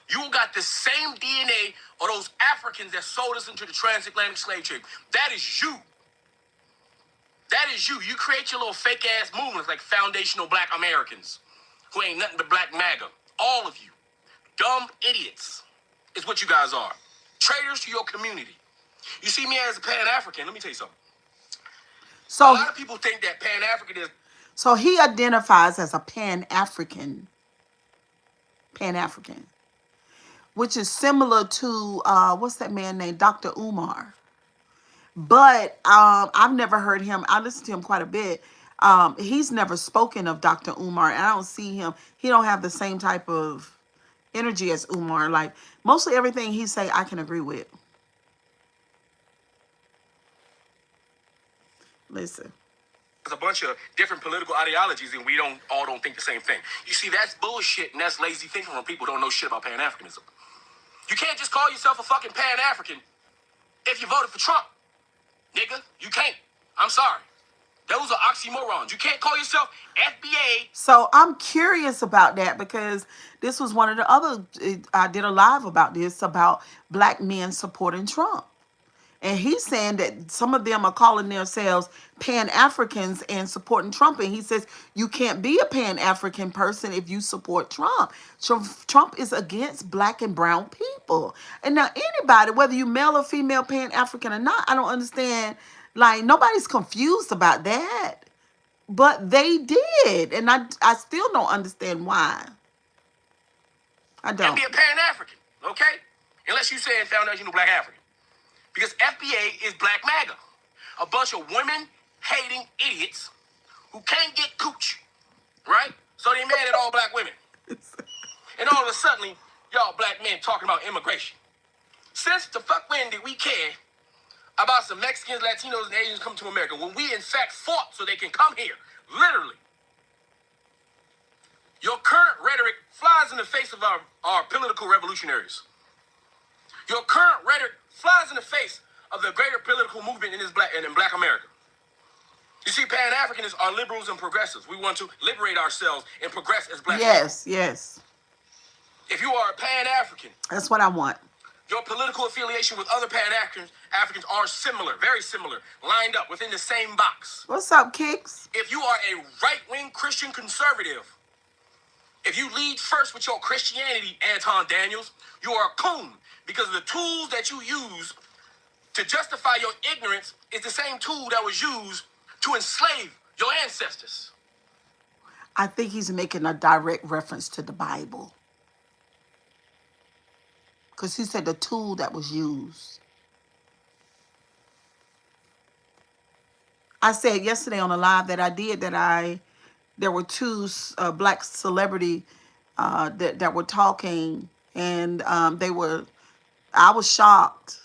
You got the same DNA of those Africans that sold us into the transatlantic slave trade. That is you. That is you. You create your little fake-ass movements like Foundational Black Americans, who ain't nothing but black MAGA. All of you. Dumb idiots is what you guys are. Traitors to your community. You see me as a Pan-African. Let me tell you something. So a lot of people think that Pan-African is... So he identifies as a Pan-African. Pan-African. Which is similar to, what's that man named? Dr. Umar. But I've never heard him. I listen to him quite a bit. He's never spoken of Dr. Umar. And I don't see him. He don't have the same type of energy as Umar. Like, mostly everything he say, I can agree with. Listen. There's a bunch of different political ideologies and we all don't think the same thing. You see, that's bullshit and that's lazy thinking when people don't know shit about Pan-Africanism. You can't just call yourself a fucking Pan-African if you voted for Trump. Nigga, you can't. I'm sorry. Those are oxymorons. You can't call yourself FBA. So I'm curious about that because this was one of the other, I did a live about this, about black men supporting Trump. And he's saying that some of them are calling themselves Pan-Africans and supporting Trump. And he says, you can't be a Pan-African person if you support Trump. So Trump is against black and brown people. And now anybody, whether you male or female Pan-African or not, I don't understand. Like, nobody's confused about that. But they did. And I still don't understand why. I don't. And be a Pan-African, okay? Unless you say Foundational Black African. Because FBA is Black MAGA. A bunch of women-hating idiots who can't get cooch, right? So they mad at all black women. And all of a sudden, y'all black men talking about immigration. Since the fuck when did we care about some Mexicans, Latinos, and Asians coming to America when we in fact fought so they can come here? Literally. Your current rhetoric flies in the face of our political revolutionaries. Your current rhetoric flies in the face of the greater political movement in Black America. You see, Pan-Africanists are liberals and progressives. We want to liberate ourselves and progress as black Yes, people. yes. If you are a Pan-African, that's what I want. Your political affiliation with other Pan-Africans are similar, very similar, lined up within the same box. What's up, Kicks? If you are a right-wing Christian conservative, if you lead first with your Christianity, Anton Daniels, you are a coon, because the tools that you use to justify your ignorance is the same tool that was used to enslave your ancestors. I think he's making a direct reference to the Bible. Because he said the tool that was used. I said yesterday on a live that I did that there were two black celebrity that were talking, and I was shocked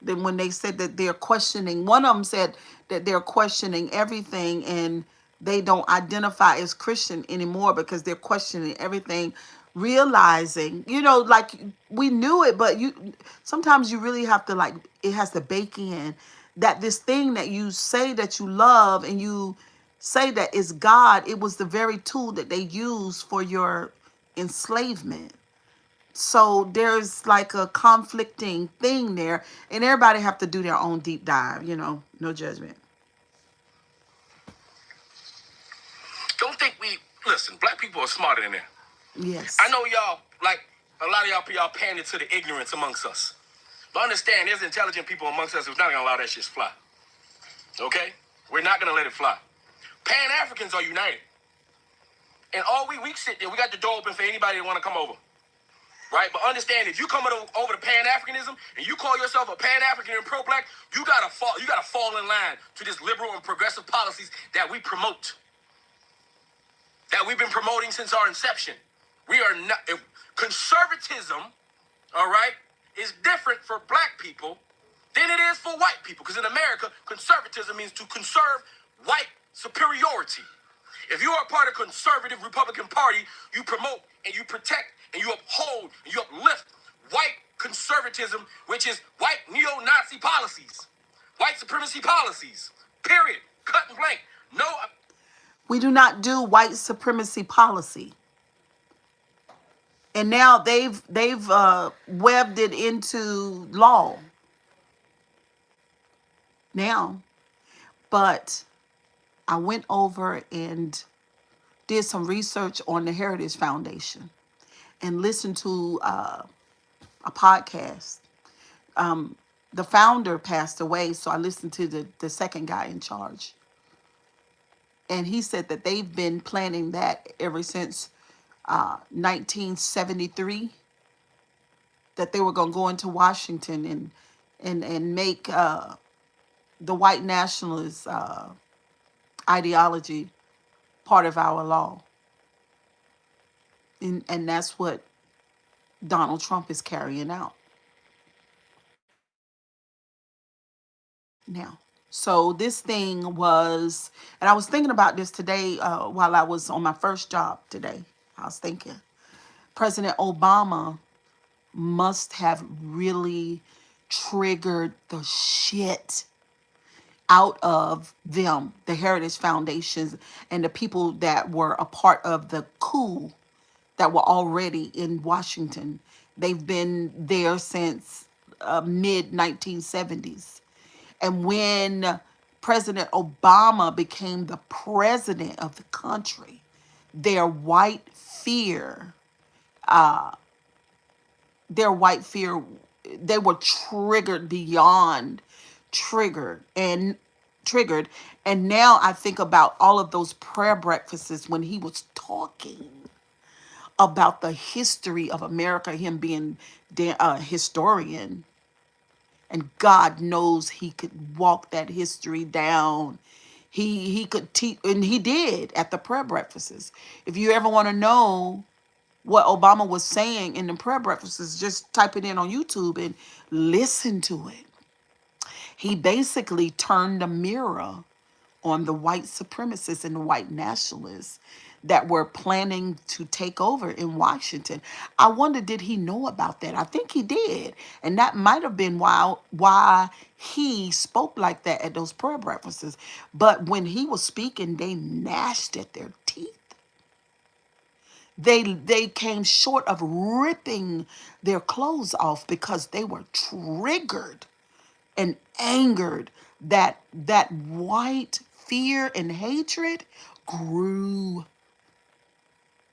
then when they said that they're questioning. One of them said that they're questioning everything and they don't identify as Christian anymore because they're questioning everything, realizing, like we knew it, but sometimes you really have to, like, it has to bake in that this thing that you say that you love and you say that is God, it was the very tool that they used for your enslavement. So there's like a conflicting thing there, and everybody have to do their own deep dive, no judgment. Don't think listen, black people are smarter than that. Yes. I know y'all, like a lot of y'all pander to the ignorance amongst us. But understand, there's intelligent people amongst us who's not gonna allow that shit to fly. Okay? We're not gonna let it fly. Pan-Africans are united. And all we sit there, we got the door open for anybody that wanna come over. Right? But understand, if you come over to Pan-Africanism and you call yourself a Pan-African and pro-black, you gotta fall in line to this liberal and progressive policies that we promote. That we've been promoting since our inception. We are not, conservatism, all right, is different for black people than it is for white people. Because in America, conservatism means to conserve white superiority. If you are a part of conservative Republican Party, you promote and you protect and you uphold and you uplift white conservatism, which is white neo-Nazi policies, white supremacy policies, period, cut and blank. No. We do not do white supremacy policy. And now they've webbed it into law now. But I went over and did some research on the Heritage Foundation and listened to a podcast. The founder passed away, so I listened to the second guy in charge. And he said that they've been planning that ever since 1973, that they were going to go into Washington and make the white nationalist ideology part of our law. And that's what Donald Trump is carrying out now. So this thing was, and I was thinking about this today while I was on my first job today. I was thinking, President Obama must have really triggered the shit out of them, the Heritage Foundations, and the people that were a part of the coup that were already in Washington. They've been there since mid-1970s. And when President Obama became the president of the country, their white fear, they were triggered beyond triggered. And now I think about all of those prayer breakfasts when he was talking about the history of America, him being a historian. And God knows he could walk that history down. He could teach, and he did at the prayer breakfasts. If you ever want to know what Obama was saying in the prayer breakfasts, just type it in on YouTube and listen to it. He basically turned a mirror on the white supremacists and the white nationalists that were planning to take over in Washington. I wonder, did he know about that? I think he did. And that might have been why he spoke like that at those prayer breakfasts. But when he was speaking, they gnashed at their teeth. They came short of ripping their clothes off because they were triggered and angered that white fear and hatred grew.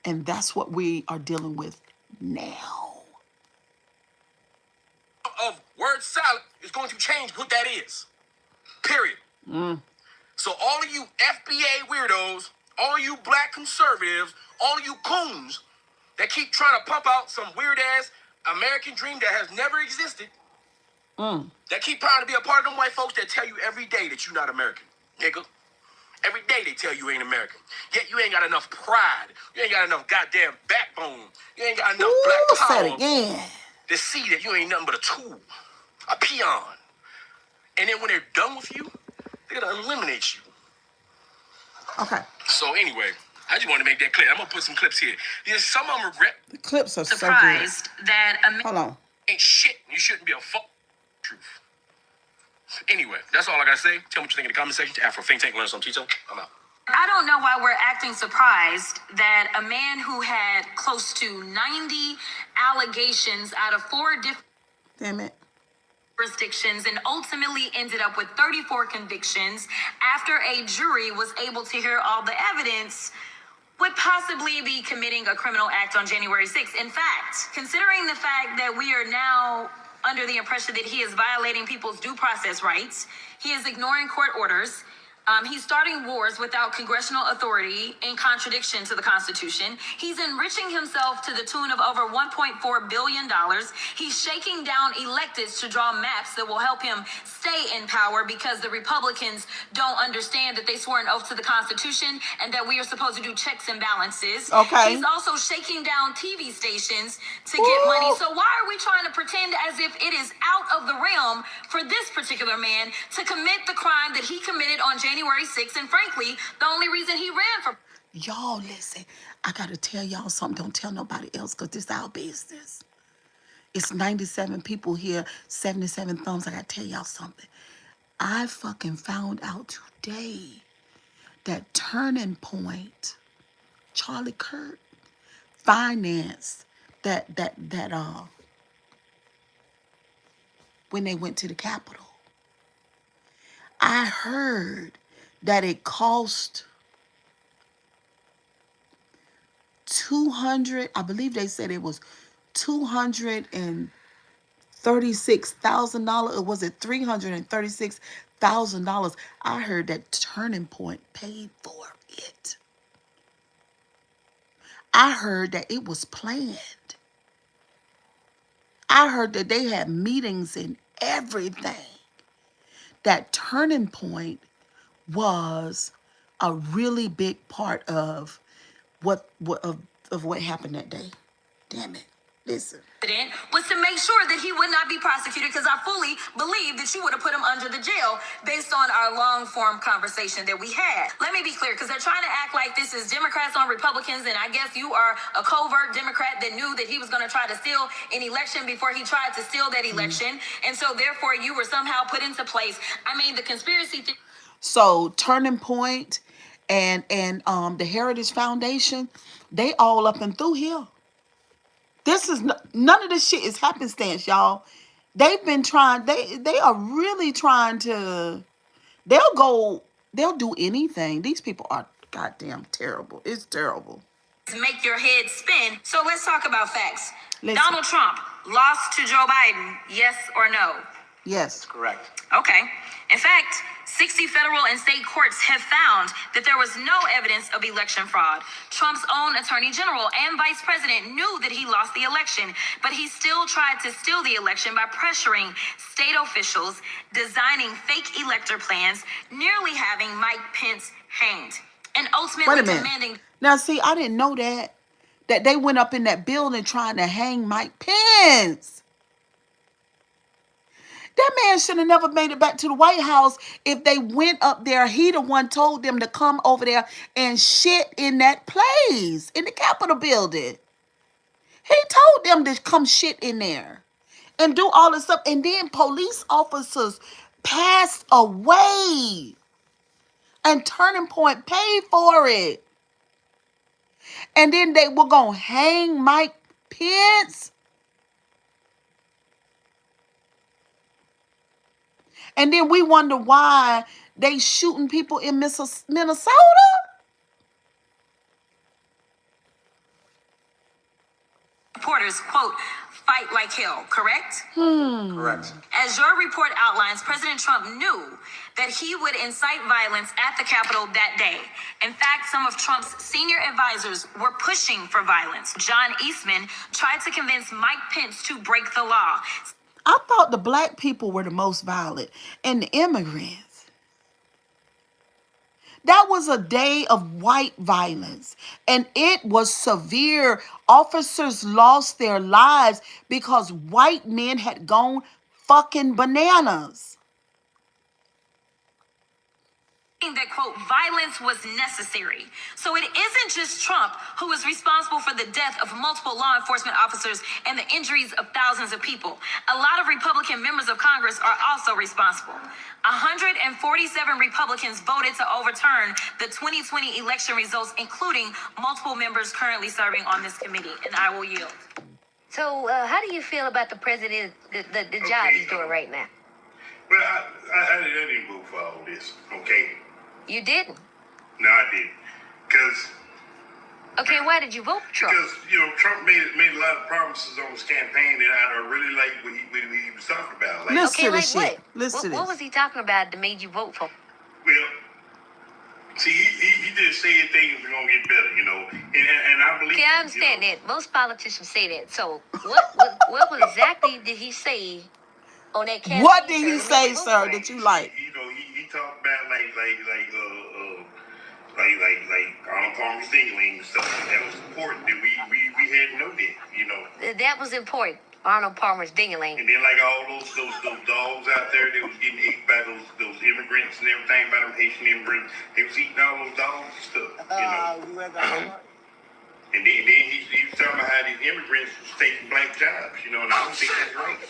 And that's what we are dealing with now. Of word salad is going to change what that is. Period. So all of you FBA weirdos, all of you black conservatives, all of you coons that keep trying to pump out some weird ass American dream that has never existed, that keep trying to be a part of them white folks that tell you every day that you're not American, nigga. Every day they tell you ain't American. Yet you ain't got enough pride. You ain't got enough goddamn backbone. You ain't got enough black Say power it again. to see that you ain't nothing but a tool, a peon. And then when they're done with you, they're gonna eliminate you. Okay. So anyway, I just want to make that clear. I'm gonna put some clips here. There's some of them regret The clips are Surprised so that good. Hold on. ain't shit. You shouldn't be a fuck truth. Anyway, that's all I gotta say. Tell me what you think in the comment section. Afro Think Tank, learn some Tito. I'm out. I don't know why we're acting surprised that a man who had close to 90 allegations out of 4 different Damn it. jurisdictions and ultimately ended up with 34 convictions after a jury was able to hear all the evidence would possibly be committing a criminal act on January 6th. In fact, considering the fact that we are now under the impression that he is violating people's due process rights, he is ignoring court orders, he's starting wars without congressional authority in contradiction to the Constitution. He's enriching himself to the tune of over $1.4 billion. He's shaking down electeds to draw maps that will help him stay in power because the Republicans don't understand that they swore an oath to the Constitution and that we are supposed to do checks and balances. Okay. He's also shaking down TV stations to get money. So why are we trying to pretend as if it is out of the realm for this particular man to commit the crime that he committed on January 6th, and frankly, the only reason he ran for... Y'all listen. I gotta tell y'all something. Don't tell nobody else because this is our business. It's 97 people here, 77 thumbs. I gotta tell y'all something. I fucking found out today that Turning Point, Charlie Kirk, financed that when they went to the Capitol. I heard that it cost 200, I believe they said it was $236,000, or was it $336,000? I heard that Turning Point paid for it. I heard that it was planned. I heard that they had meetings and everything. That Turning Point was a really big part of what happened that day. Damn it. Listen. Was to make sure that he would not be prosecuted, because I fully believe that you would have put him under the jail based on our long form conversation that we had. Let me be clear, because they're trying to act like this is Democrats on Republicans, and I guess you are a covert Democrat that knew that he was going to try to steal an election before he tried to steal that election, and so therefore you were somehow put into place. I mean, the conspiracy theory. So Turning Point and the Heritage Foundation, they all up and through here. This is none of this shit is happenstance, y'all. They've been trying. They are really trying to. They'll do anything. These people are goddamn terrible. It's terrible. Make your head spin. So let's talk about facts. Listen. Donald Trump lost to Joe Biden, yes or no? Yes. Correct. Okay. In fact, 60 federal and state courts have found that there was no evidence of election fraud. Trump's own attorney general and vice president knew that he lost the election, but he still tried to steal the election by pressuring state officials, designing fake elector plans, nearly having Mike Pence hanged, and ultimately Wait a minute. demanding... Now, see, I didn't know that they went up in that building trying to hang Mike Pence. That man should have never made it back to the White House. If they went up there, he the one told them to come over there and shit in that place, in the Capitol building. He told them to come shit in there and do all this stuff. And then police officers passed away. And Turning Point paid for it. And then they were going to hang Mike Pence. And then we wonder why they shooting people in Minnesota. Reporters, quote, fight like hell, correct? Correct. As your report outlines, President Trump knew that he would incite violence at the Capitol that day. In fact, some of Trump's senior advisors were pushing for violence. John Eastman tried to convince Mike Pence to break the law. I thought the black people were the most violent and the immigrants. That was a day of white violence, and it was severe. Officers lost their lives because white men had gone fucking bananas. That, quote, violence was necessary. So it isn't just Trump who is responsible for the death of multiple law enforcement officers and the injuries of thousands of people. A lot of Republican members of Congress are also responsible. 147 Republicans voted to overturn the 2020 election results, including multiple members currently serving on this committee. And I will yield. So how do you feel about the president, the job he's doing right now? Well, I didn't vote for all this, okay? You didn't? No, I didn't. Because, Okay, why did you vote for Trump? Trump made a lot of promises on his campaign that I really liked what he was talking about. Like, Listen Okay, to like this what? shit. Listen to What this. was he talking about that made you vote for him? well, see, he just said things were going to get better, and I believe... Okay, I understand that. Most politicians say that. So what exactly did he say on that campaign? What did he trail say, made you vote sir, for him? that you like? He talked about like Arnold Palmer's Dingling and stuff. That was important that we had to know that, That was important. Arnold Palmer's Ding-a-ling. And then like all those dogs out there that was getting ate by those immigrants and everything, by them Haitian immigrants, they was eating all those dogs and stuff, And then he was talking about how these immigrants was taking black jobs, and I don't think that's right.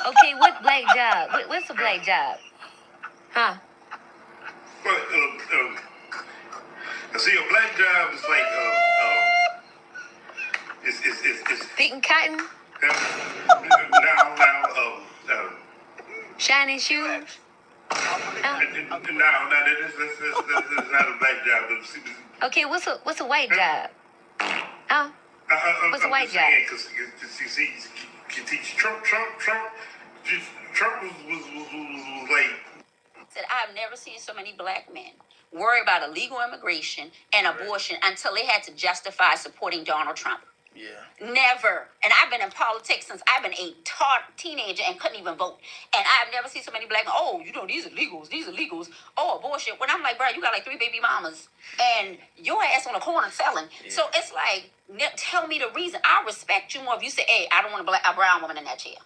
Okay, what black job? What's a black job? Huh? But see, a black job is like it's Picking cotton? Shining shoes? No, that's not a black job. Okay, what's a white job? Huh? What's a white job? Because you see, Trump was like... Said, I've never seen so many black men worry about illegal immigration and abortion until they had to justify supporting Donald Trump. Yeah. Never. And I've been in politics since I've been a teenager and couldn't even vote. And I've never seen so many black men, these are legals. Oh, abortion. When I'm like, bro, you got like 3 baby mamas and your ass on the corner selling. Yeah. So it's like, tell me the reason. I respect you more if you say, hey, I don't want a brown woman in that chair.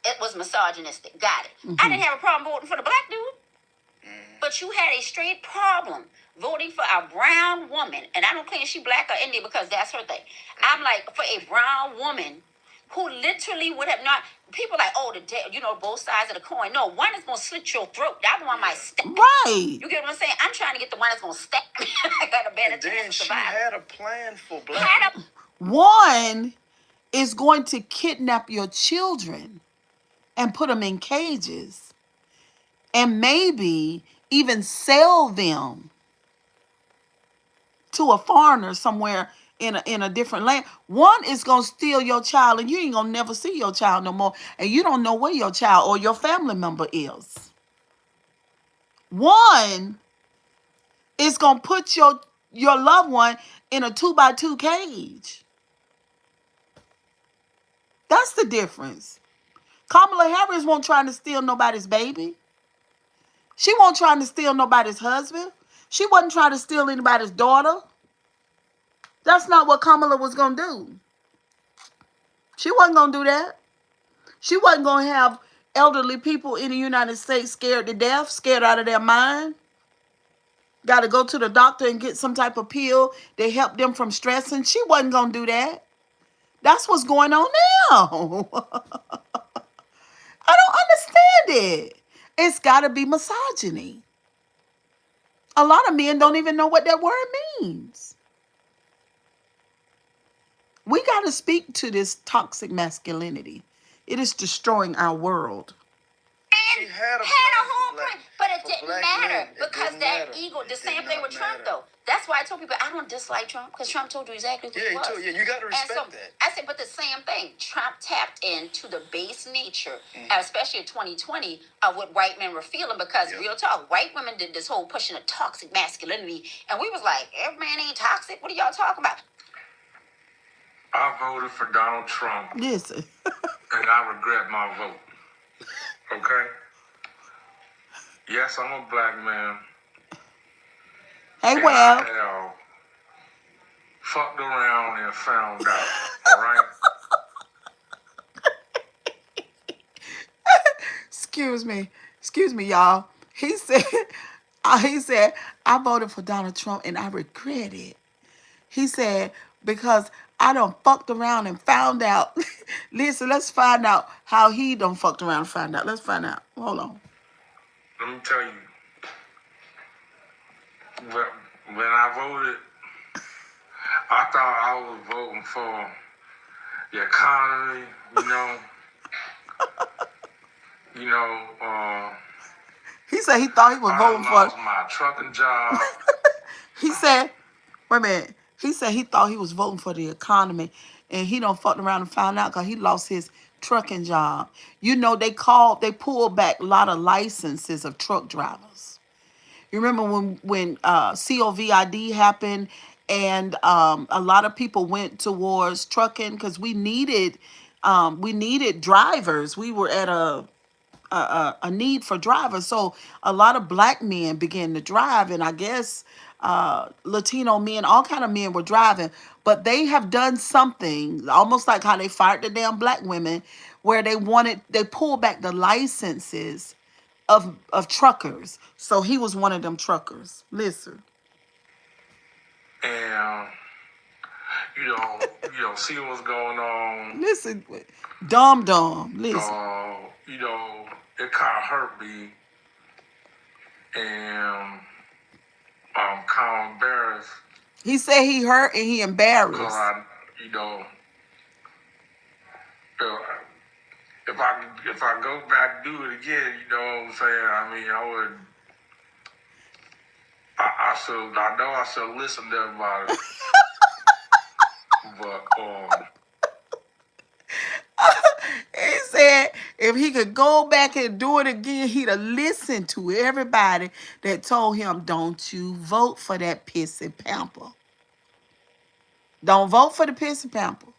It was misogynistic. Got it. Mm-hmm. I didn't have a problem voting for the black dude. But you had a straight problem voting for a brown woman. And I don't claim she black or Indian because that's her thing. I'm like, for a brown woman who literally would have not... People like, both sides of the coin. No, one is going to slit your throat. The other one might stab me. Right. You get what I'm saying? I'm trying to get the one that's going to stab me. I got a better And then chance to she survive. had a plan for black people. One is going to kidnap your children and put them in cages and maybe even sell them to a foreigner somewhere in a different land. One is going to steal your child and you ain't going to never see your child no more. And you don't know where your child or your family member is. One is going to put your loved one in a 2x2 cage. That's the difference. Kamala Harris won't try to steal nobody's baby. She won't try to steal nobody's husband. She wasn't trying to steal anybody's daughter. That's not what Kamala was going to do. She wasn't going to do that. She wasn't going to have elderly people in the United States scared to death, scared out of their mind. Got to go to the doctor and get some type of pill to help them from stressing. She wasn't going to do that. That's what's going on now. I don't understand it. It's got to be misogyny. A lot of men don't even know what that word means. We got to speak to this toxic masculinity. It is destroying our world. And had a whole plan, but it didn't matter because that ego. The same thing with Trump, though. That's why I told people I don't dislike Trump because Trump told you exactly who he was. Yeah, you got to respect that. I said, but the same thing. Trump tapped into the base nature, especially in 2020, of what white men were feeling because real talk, white women did this whole pushing of toxic masculinity, and we was like, every man ain't toxic. What are y'all talking about? I voted for Donald Trump. Listen. And I regret my vote. Okay? Yes, I'm a black man. Hey, and well. I have fucked around and found out. All right? Excuse me, y'all. He said, I voted for Donald Trump and I regret it. He said, because I done fucked around and found out. Listen, let's find out how he done fucked around and found out. Let's find out. Hold on. Let me tell you. When I voted, I thought I was voting for the economy, He said he thought he was voting for. I lost my trucking job. He said, wait a minute. He said he thought he was voting for the economy, and he done fucked around and found out because he lost his trucking job. They pulled back a lot of licenses of truck drivers. You remember when COVID happened, and a lot of people went towards trucking because we needed drivers. We were at a need for drivers. So a lot of black men began to drive, and I guess Latino men, all kind of men were driving. But they have done something almost like how they fired the damn black women, where they pulled back the licenses of truckers. So he was one of them truckers. Listen. And see what's going on. Listen, dumb. Listen. It kind of hurt me, and I'm kind of embarrassed. He said he hurt and he embarrassed. Because if I go back and do it again, you know what I'm saying? I mean, I would. I know I should listen to everybody. But he said if he could go back and do it again, he'd have listened to everybody that told him, don't you vote for that pissy pamper. Don't vote for the pissy pamper.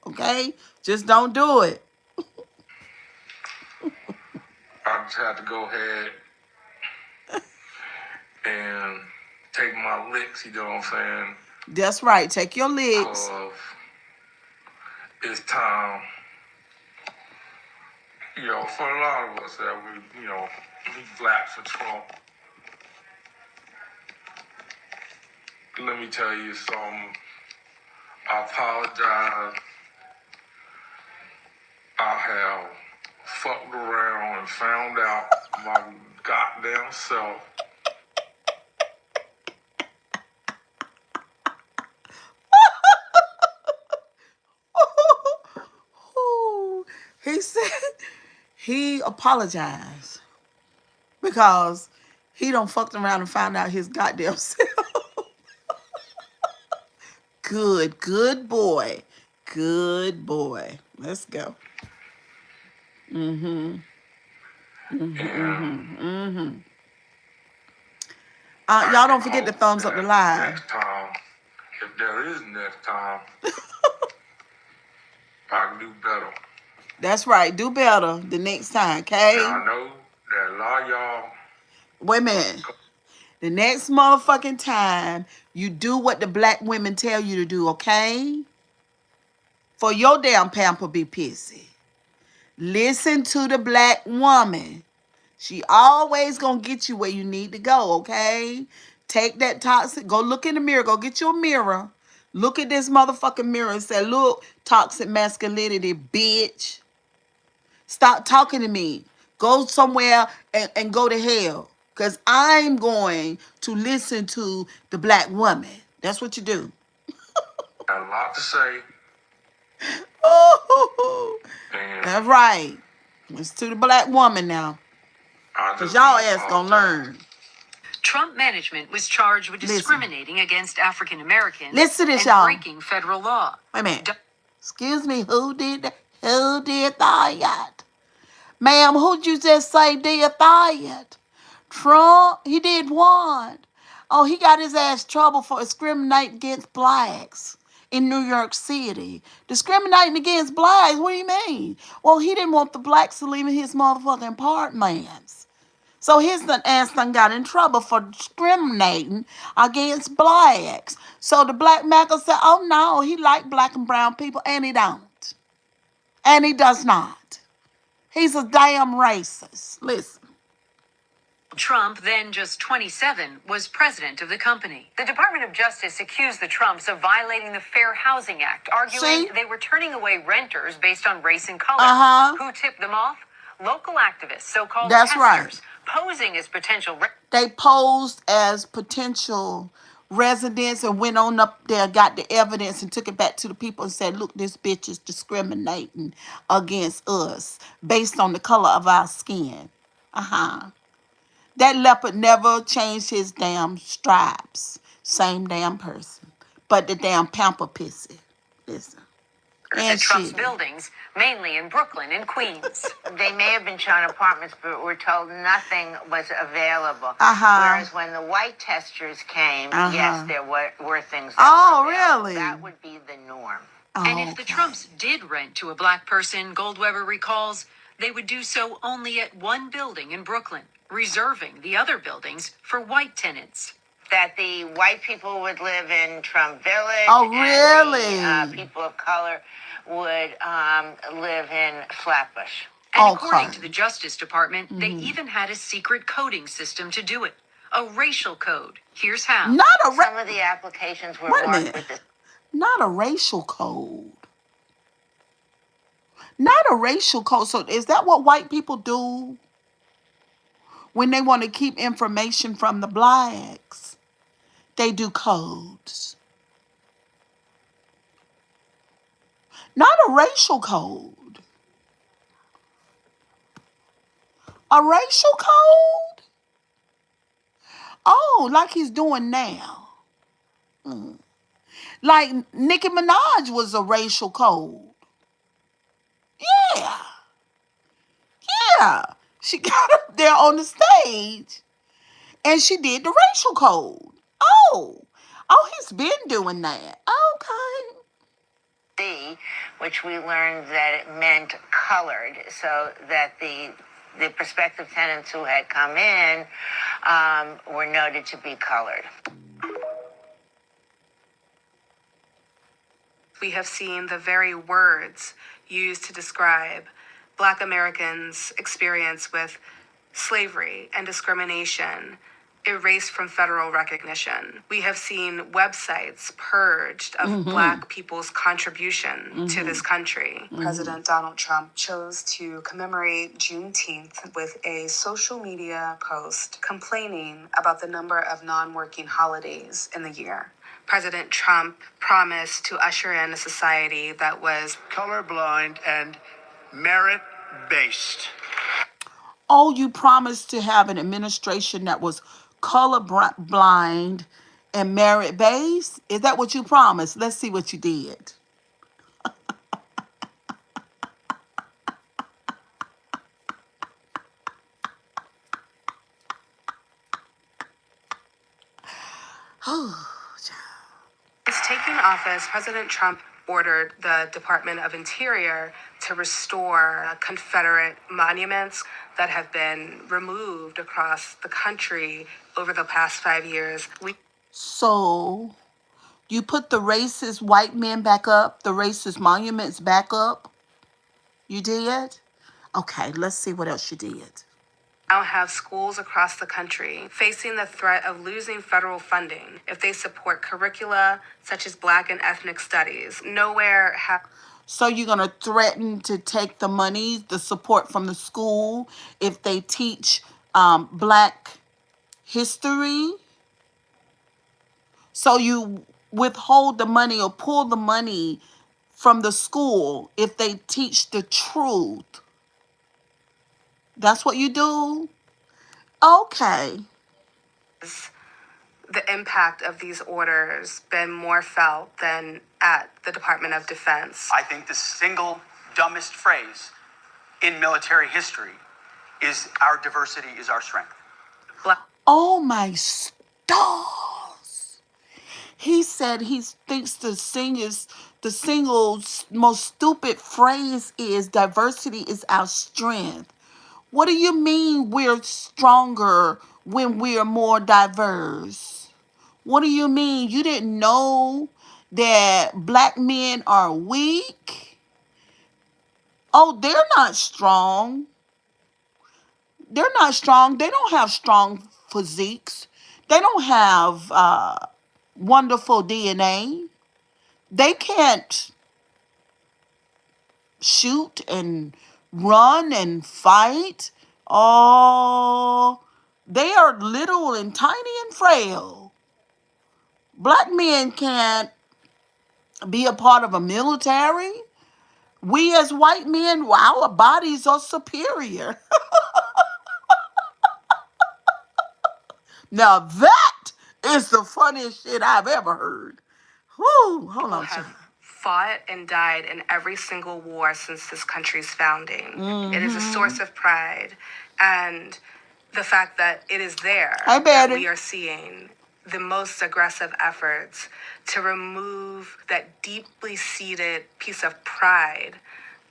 Okay? Just don't do it. I just have to go ahead and take my licks, you know what I'm saying? That's right. Take your licks. It's time, for a lot of us that we flat for Trump. Let me tell you something. I apologize. I have fucked around and found out my goddamn self. He said he apologized because he done fucked around and found out his goddamn self. Good boy. Good boy. Let's go. Y'all don't forget to thumbs up the live. Next time, if there is next time, I can do better. That's right. Do better the next time, okay? And I know that a lot of y'all. Wait a minute. The next motherfucking time, you do what the black women tell you to do, okay? For your damn pamper be pissy. Listen to the black woman. She always gonna get you where you need to go, okay? Take that toxic, go look in the mirror, go get you a mirror. Look at this motherfucking mirror and say, look, toxic masculinity, bitch. Stop talking to me. Go somewhere and go to hell. Because I'm going to listen to the black woman. That's what you do. Got a lot to say. Oh, And that's right. It's to the black woman now. Because y'all ass gonna learn. Trump management was charged with discriminating against African Americans Listen to this, and y'all. breaking federal law. Wait a minute. Excuse me, who did that? Who did that? Ma'am, who'd you just say did that? Trump, he did what? Oh, he got his ass trouble for discriminating against blacks in New York City. Discriminating against blacks? What do you mean? Well, he didn't want the blacks to live in his motherfucking apartments. So his ass done got in trouble for discriminating against blacks. So the black man said, oh no, he like black and brown people, and he don't. And he does not. He's a damn racist. Listen. Trump, then just 27, was president of the company. The Department of Justice accused the Trumps of violating the Fair Housing Act, arguing they were turning away renters based on race and color. Who tipped them off? Local activists, so-called testers, posing as potential. They posed as potential residents and went on up there, got the evidence, and took it back to the people and said, look, this bitch is discriminating against us based on the color of our skin. That leopard never changed his damn stripes. Same damn person. But the damn pamper pissy. Listen. And Trump's buildings, mainly in Brooklyn and Queens. They may have been shown apartments, but we're told nothing was available. Whereas when the white testers came, yes, there were things that were available. Really? That would be the norm. And if the Trumps did rent to a black person, Goldweber recalls, they would do so only at one building in Brooklyn, reserving the other buildings for white tenants. That the white people would live in Trump Village. Oh, really? And the people of color would live in Flatbush. And according to the Justice Department, they even had a secret coding system to do it. A racial code. Here's how. Some of the applications were marked with this. Not a racial code. Not a racial code. So is that what white people do when they want to keep information from the blacks? They do codes. Not a racial code. A racial code? Oh, like he's doing now. Like Nicki Minaj was a racial code. Yeah. Yeah. She got up there on the stage and she did the racial code. Oh, he's been doing that. Okay. Which we learned that it meant colored, so that the prospective tenants who had come in were noted to be colored. We have seen the very words used to describe Black Americans' experience with slavery and discrimination erased from federal recognition. We have seen websites purged of Black people's contribution to this country. President Donald Trump chose to commemorate Juneteenth with a social media post complaining about the number of non-working holidays in the year. President Trump promised to usher in a society that was Colorblind and merit-based. Oh, you promised to have an administration that was colorblind and merit-based? Is that what you promised? Let's see what you did. Since taking office, President Trump ordered the Department of Interior to restore Confederate monuments that have been removed across the country over the past 5 years. So, you put the racist white men back up, the racist monuments back up? You did? Okay, let's see what else you did. Now have schools across the country facing the threat of losing federal funding if they support curricula such as Black and ethnic studies. Nowhere have. So you're going to threaten to take the money, the support from the school, if they teach Black history? So you withhold the money or pull the money from the school if they teach the truth. That's what you do? Okay. The impact of these orders been more felt than at the Department of Defense. I think the single dumbest phrase in military history is our diversity is our strength. Oh my stars. He said he thinks the single most stupid phrase is diversity is our strength. What do you mean we're stronger when we're more diverse? What do you mean? You didn't know that Black men are weak? Oh, they're not strong. They're not strong. They don't have strong physiques. They don't have wonderful DNA. They can't shoot and run and fight. Oh, they are little and tiny and frail. Black men can't be a part of a military. We as white men, our bodies are superior. Now that is the funniest shit I've ever heard. Whoo, hold on. Have fought and died in every single war since this country's founding. Mm-hmm. It is a source of pride. And the fact that it is there that we are seeing the most aggressive efforts to remove that deeply seated piece of pride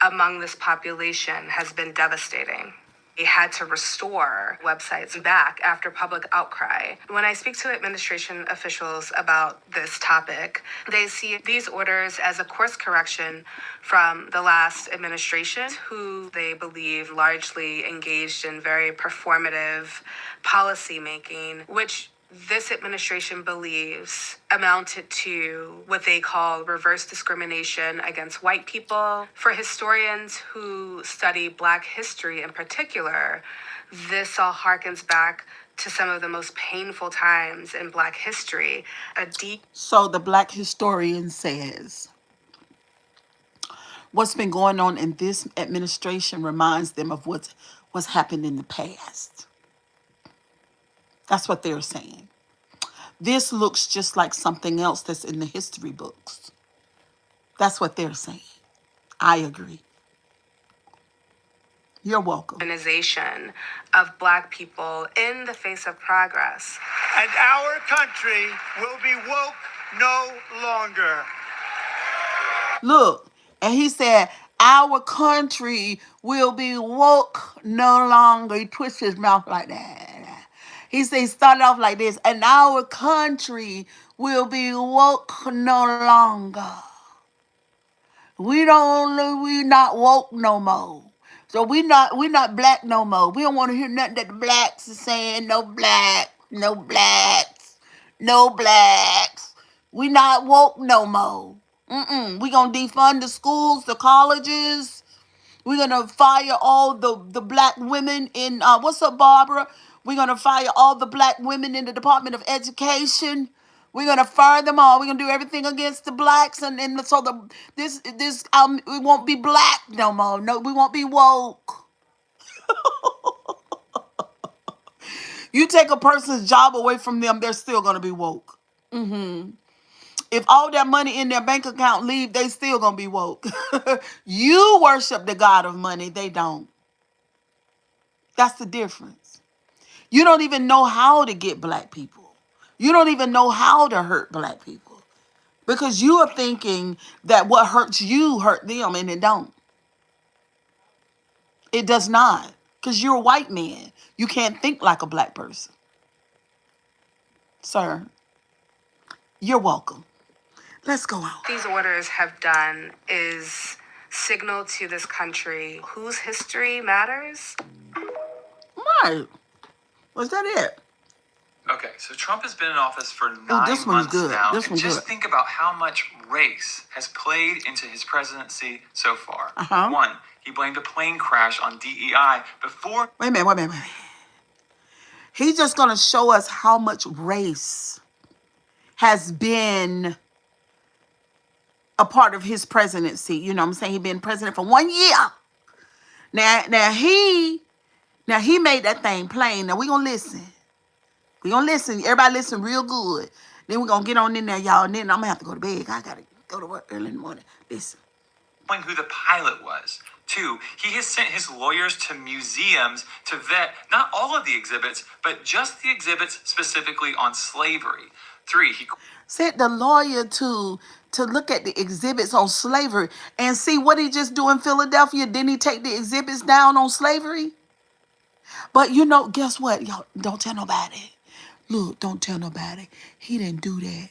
among this population has been devastating. They had to restore websites back after public outcry. When I speak to administration officials about this topic, they see these orders as a course correction from the last administration, who they believe largely engaged in very performative policy making, which this administration believes amounted to what they call reverse discrimination against white people. For historians who study Black history in particular, this all harkens back to some of the most painful times in Black history. So the Black historian says, what's been going on in this administration reminds them of what's happened in the past. That's what they're saying. This looks just like something else that's in the history books. That's what they're saying. I agree. You're welcome. Organization of Black people in the face of progress. And our country will be woke no longer. Look, and he said, our country will be woke no longer. He twists his mouth like that. He said, he started off like this, and our country will be woke no longer. We not woke no more. So we not black no more. We don't want to hear nothing that the blacks are saying. No black, no blacks, no blacks. We not woke no more. We gonna defund the schools, the colleges. We're gonna fire all the Black women in what's up, Barbara? We're gonna fire all the Black women in the Department of Education. We're gonna fire them all. We're gonna do everything against the blacks, and so we won't be black no more. No, we won't be woke. You take a person's job away from them, they're still gonna be woke. If all that money in their bank account leave, they still gonna be woke. You worship the God of money, they don't. That's the difference. You don't even know how to get black people. You don't even know how to hurt black people. Because you are thinking that what hurts you hurt them, and it don't. It does not. Because you're a white man. You can't think like a black person. Sir, you're welcome. Let's go on. These orders have done is signal to this country whose history matters. Right. Was that it? Okay, so Trump has been in office for 9 this one's months good. now. This And one's just good. think about how much race has played into his presidency so far. Uh-huh. One, he blamed a plane crash on DEI before. Wait a minute. He's just going to show us how much race has been a part of his presidency. You know what I'm saying? He's been president for 1 year. Now he made that thing plain. Now we're going to listen. We're going to listen. Everybody listen real good. Then we're going to get on in there, y'all. And then I'm going to have to go to bed. I got to go to work early in the morning. Listen. Who the pilot was. 2, he has sent his lawyers to museums to vet not all of the exhibits, but just the exhibits specifically on slavery. 3, he Sent the lawyer to look at the exhibits on slavery and see what he just do in Philadelphia. Didn't he take the exhibits down on slavery? But you know, guess what? Y'all don't tell nobody. Look, don't tell nobody. He didn't do that.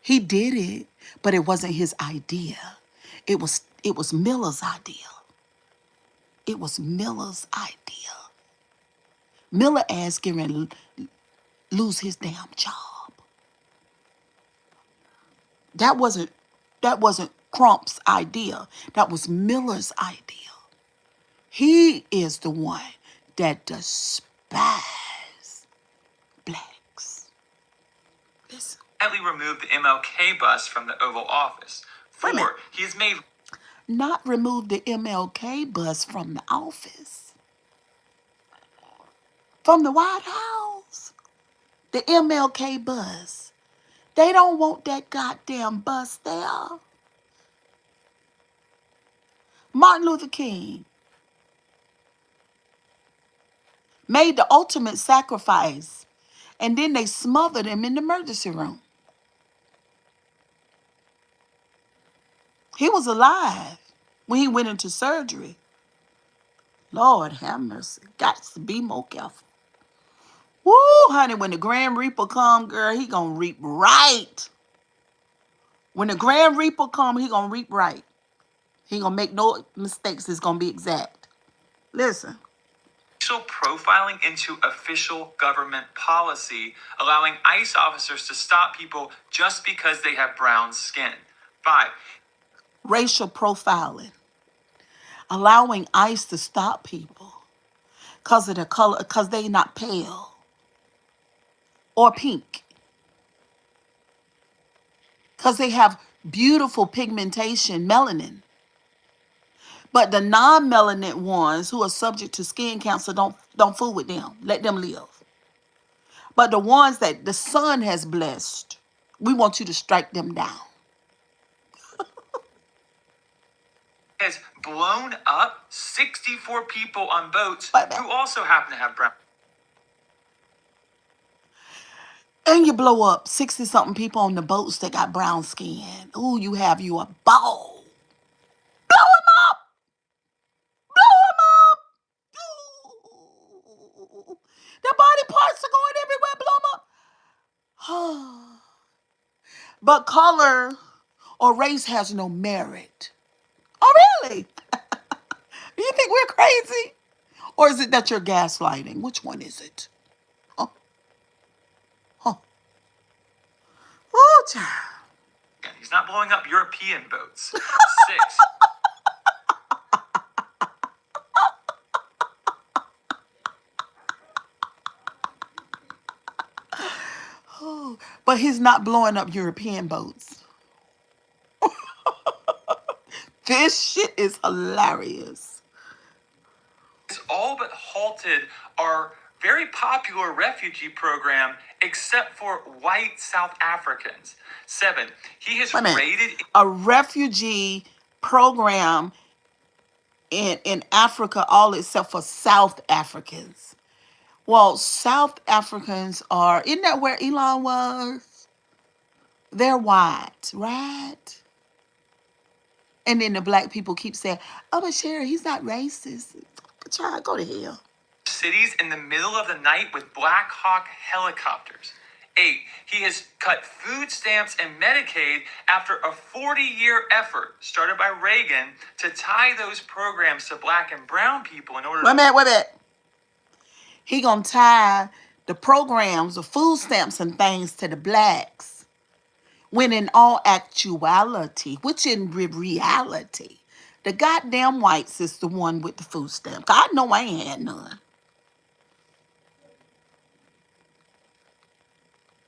He did it, but it wasn't his idea. It was Miller's idea. It was Miller's idea. Miller asked him to lose his damn job. That wasn't Crump's idea. That was Miller's idea. He is the one that despises blacks. Listen. removed the MLK bus from the Oval Office. 4, he has made not remove the MLK bus from the office. From the White House. The MLK bus. They don't want that goddamn bus there. Martin Luther King made the ultimate sacrifice, and then they smothered him in the emergency room. He was alive when he went into surgery. Lord have mercy. Got to be more careful. Woo, honey, when the Grand Reaper come, girl, he gonna reap right. When the Grand Reaper come, he gonna reap right. He gonna make no mistakes. It's gonna be exact. Listen. racial profiling into official government policy, allowing ICE officers to stop people just because they have brown skin. 5, racial profiling, allowing ICE to stop people because of their color, because they not pale or pink, because they have beautiful pigmentation, melanin. But the non-melanin ones who are subject to skin cancer, don't fool with them. Let them live. But the ones that the sun has blessed, we want you to strike them down. has blown up 64 people on boats who also happen to have brown. And you blow up 60-something people on the boats that got brown skin. Ooh, you have you a ball. Blow them up. Blow them up. Ooh. Their body parts are going everywhere. Blow them up. But color or race has no merit. Oh, really? You think we're crazy? Or is it that you're gaslighting? Which one is it? Oh, child. He's not blowing up European boats. 6, but he's not blowing up European boats. This shit is hilarious. It's all but halted our very popular refugee program, except for white South Africans. 7, he has raided a refugee program in Africa, all except for South Africans. Well, South Africans are, isn't that where Elon was? They're white, right? And then the black people keep saying, oh, but Sherry, he's not racist. Child, go to hell. cities in the middle of the night with Black Hawk helicopters. 8, he has cut food stamps and Medicaid after a 40-year effort started by Reagan to tie those programs to black and brown people in order Wait a minute. He gonna tie the programs of food stamps and things to the blacks. When in all actuality, which in reality, the goddamn whites is the one with the food stamp. I know I ain't had none.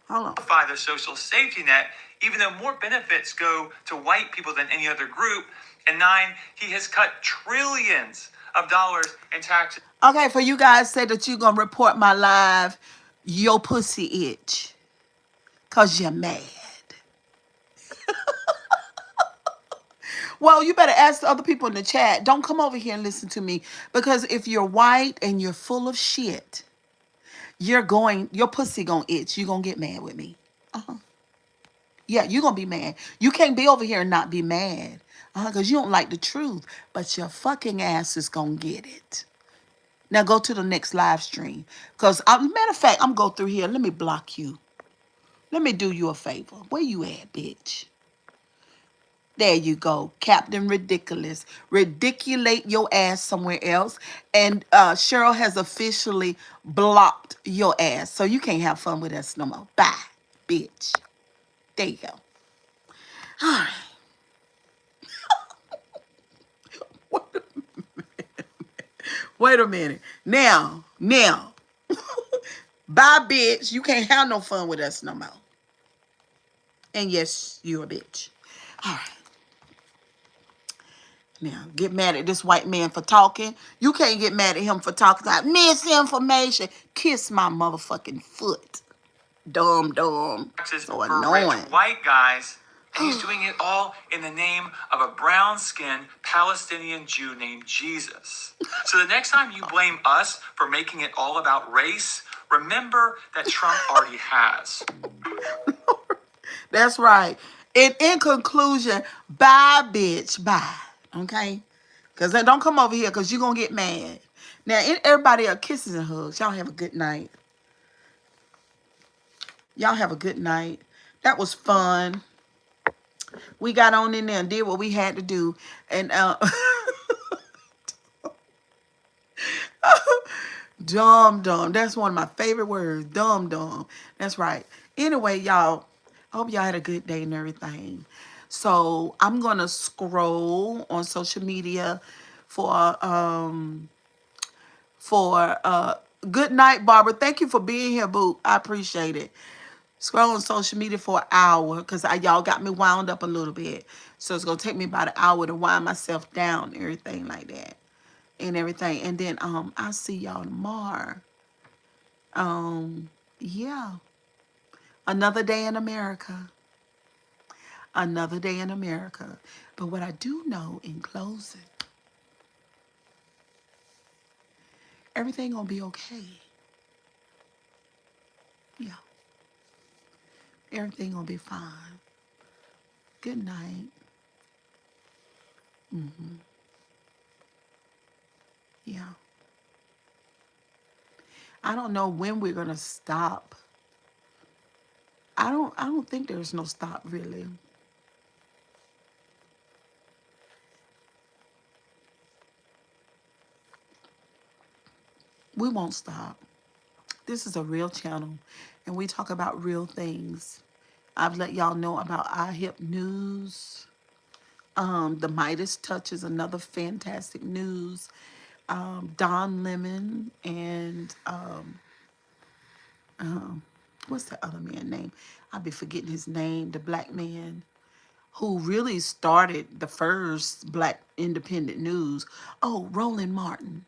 Hold on. The social safety net, even though more benefits go to white people than any other group. And 9, he has cut trillions of dollars in taxes. Okay, for you guys say that you're gonna report my live, your pussy itch, cause you're mad. Well, you better ask the other people in the chat. Don't come over here and listen to me. Because if you're white and you're full of shit, your pussy gonna itch. You're gonna get mad with me. Yeah, you're gonna be mad. You can't be over here and not be mad. Because you don't like the truth. But your fucking ass is gonna get it. Now go to the next live stream. Because, matter of fact, I'm going to go through here. Let me block you. Let me do you a favor. Where you at, bitch? There you go. Captain Ridiculous. Ridiculate your ass somewhere else. And Cheryl has officially blocked your ass. So you can't have fun with us no more. Bye, bitch. There you go. All right. Wait a minute. Now. Bye, bitch. You can't have no fun with us no more. And yes, you're a bitch. All right. Now, get mad at this white man for talking. You can't get mad at him for talking like misinformation. Kiss my motherfucking foot. Dumb. So annoying. Rich white guys. And he's doing it all in the name of a brown-skinned Palestinian Jew named Jesus. So the next time you blame us for making it all about race, remember that Trump already has. That's right. And in conclusion, bye, bitch. Bye. Okay? Because don't come over here because you're going to get mad. Now, everybody else, kisses and hugs. Y'all have a good night. Y'all have a good night. That was fun. We got on in there and did what we had to do. And dumb. That's one of my favorite words. Dumb. That's right. Anyway, y'all, I hope y'all had a good day and everything. So I'm going to scroll on social media for good night, Barbara. Thank you for being here, boo. I appreciate it. Scroll on social media for an hour because y'all got me wound up a little bit. So it's going to take me about an hour to wind myself down and everything like that. And everything. And then I'll see y'all tomorrow. Yeah. Another day in America. Another day in America. But what I do know in closing, everything gonna be okay. Yeah. Everything gonna be fine. Good night. Yeah. I don't know when we're gonna stop. I don't think there's no stop really. We won't stop. This is a real channel, and we talk about real things. I've let y'all know about iHip News. The Midas Touch is another fantastic news. Don Lemon and what's the other man's name? I'll be forgetting his name. The black man who really started the first black independent news. Oh, Roland Martin.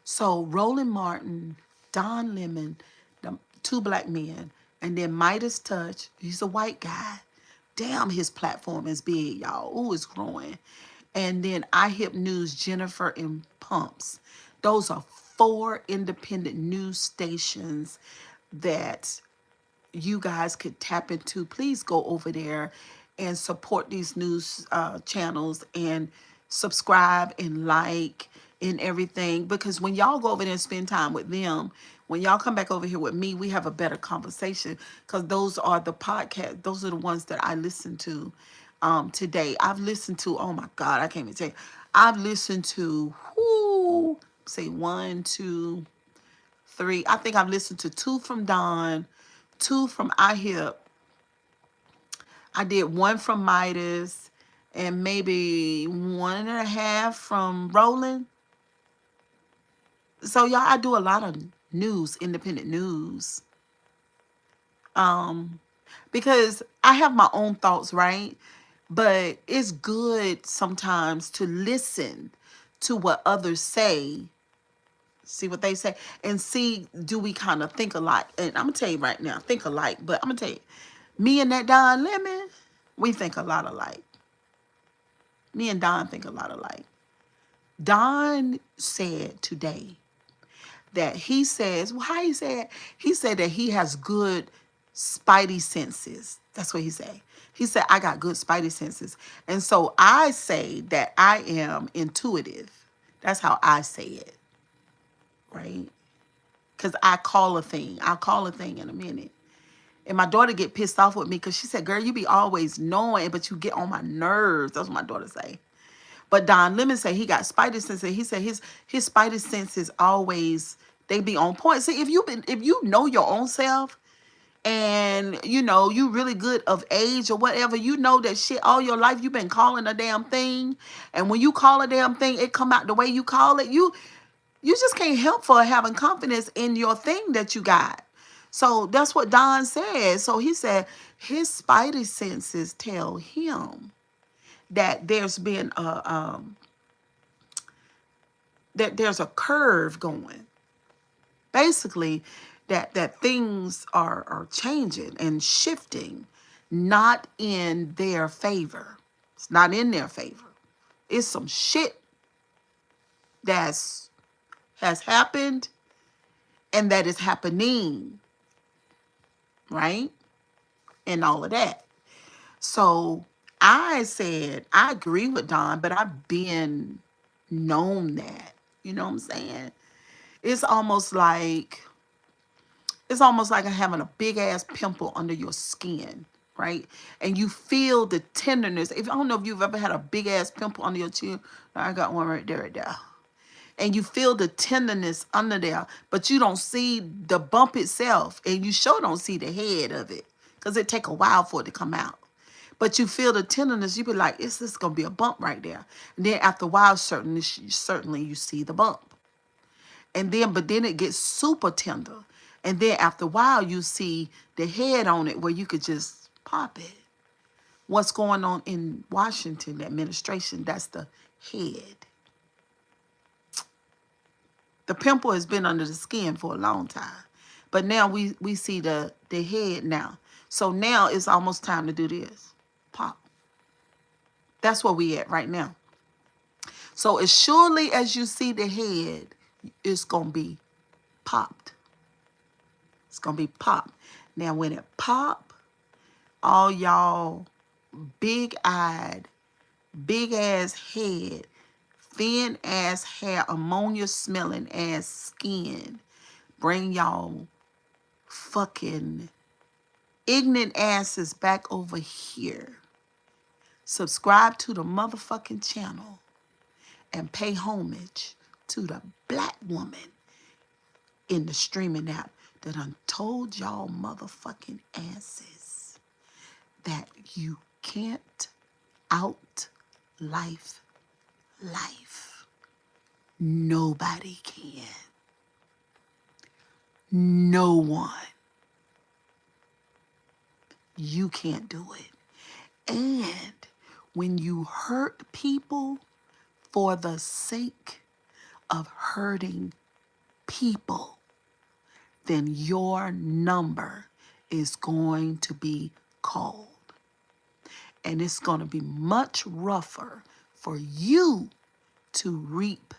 So Roland Martin, Don Lemon, the two black men, and then Midas Touch. He's a white guy. Damn, his platform is big, y'all. Ooh, it's growing. And then iHip News, Jennifer and Pumps. Those are 4 independent news stations that you guys could tap into. Please go over there and support these news channels and subscribe and like and everything. Because when y'all go over there and spend time with them, when y'all come back over here with me, we have a better conversation, because those are the podcasts. Those are the ones that I listen to today. I've listened to, oh my God, I can't even tell you. I've listened to, say 1, 2, 3. I think I've listened to 2 from Don, 2 from iHip. I did 1 from Midas, and maybe 1.5 from Roland. So y'all, I do a lot of news, independent news. Because I have my own thoughts, right? But it's good sometimes to listen to what others say, see what they say, and see, do we kind of think alike? And I'm going to tell you right now, think alike. But I'm going to tell you, me and that Don Lemon, we think a lot alike. Me and Don think a lot alike. Don said today that he says, well, how he said? He said that he has good spidey senses. That's what he said. He said, I got good spidey senses. And so I say that I am intuitive. That's how I say it, right? Because I call a thing. I'll call a thing in a minute. And my daughter get pissed off with me because she said, girl, you be always knowing, but you get on my nerves. That's what my daughter say. But Don Lemon said he got spidey senses. He said his spidey senses always, they be on point. See, if you know your own self, and you really good of age or whatever, you know that shit all your life you've been calling a damn thing. And when you call a damn thing, it come out the way you call it. You just can't help for having confidence in your thing that you got. So that's what Don said. So he said his spidey senses tell him that there's been that there's a curve going. Basically, that things are changing and shifting, not in their favor. It's not in their favor. It's some shit has happened and that is happening, right? And all of that. So I said, I agree with Don, but I've been known that. You know what I'm saying? It's almost like having a big ass pimple under your skin, right? And you feel the tenderness. I don't know if you've ever had a big ass pimple under your chin. I got one right there. And you feel the tenderness under there, but you don't see the bump itself, and you sure don't see the head of it, because it take a while for it to come out. But you feel the tenderness. You be like, it's just gonna be a bump right there. And then after a while, certainly you see the bump. But then it gets super tender. And then after a while, you see the head on it where you could just pop it. What's going on in Washington, the administration, that's the head. The pimple has been under the skin for a long time. But now we see the head now. So now it's almost time to do this. Pop. That's where we at right now. So as surely as you see the head, it's going to be popped. It's going to be popped. Now, when it pop, all y'all big-eyed, big-ass head, thin-ass hair, ammonia-smelling ass skin, bring y'all fucking ignorant asses back over here. Subscribe to the motherfucking channel and pay homage to the black woman in the streaming app that done told y'all motherfucking asses that you can't out-life life. Nobody can. No one. You can't do it. And when you hurt people for the sake of hurting people, then your number is going to be called. And it's going to be much rougher for you to reap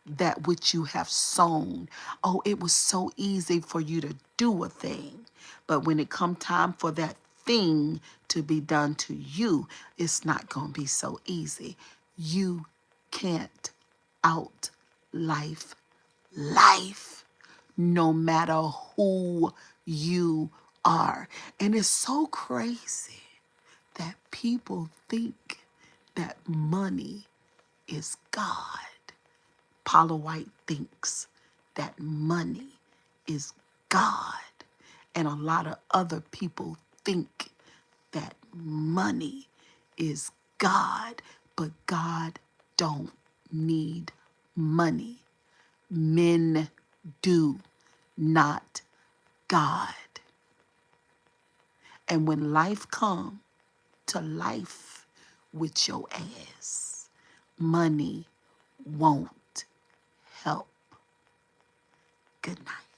that which you have sown. Oh, it was so easy for you to do a thing. But when it come time for that thing to be done to you, it's not going to be so easy. You can't out-life life. no matter who you are. And it's so crazy that people think that money is God. Paula White thinks that money is God. And a lot of other people think that money is God, but God don't need money. Men do, not God. And when life come to life with your ass, money won't help. Good night.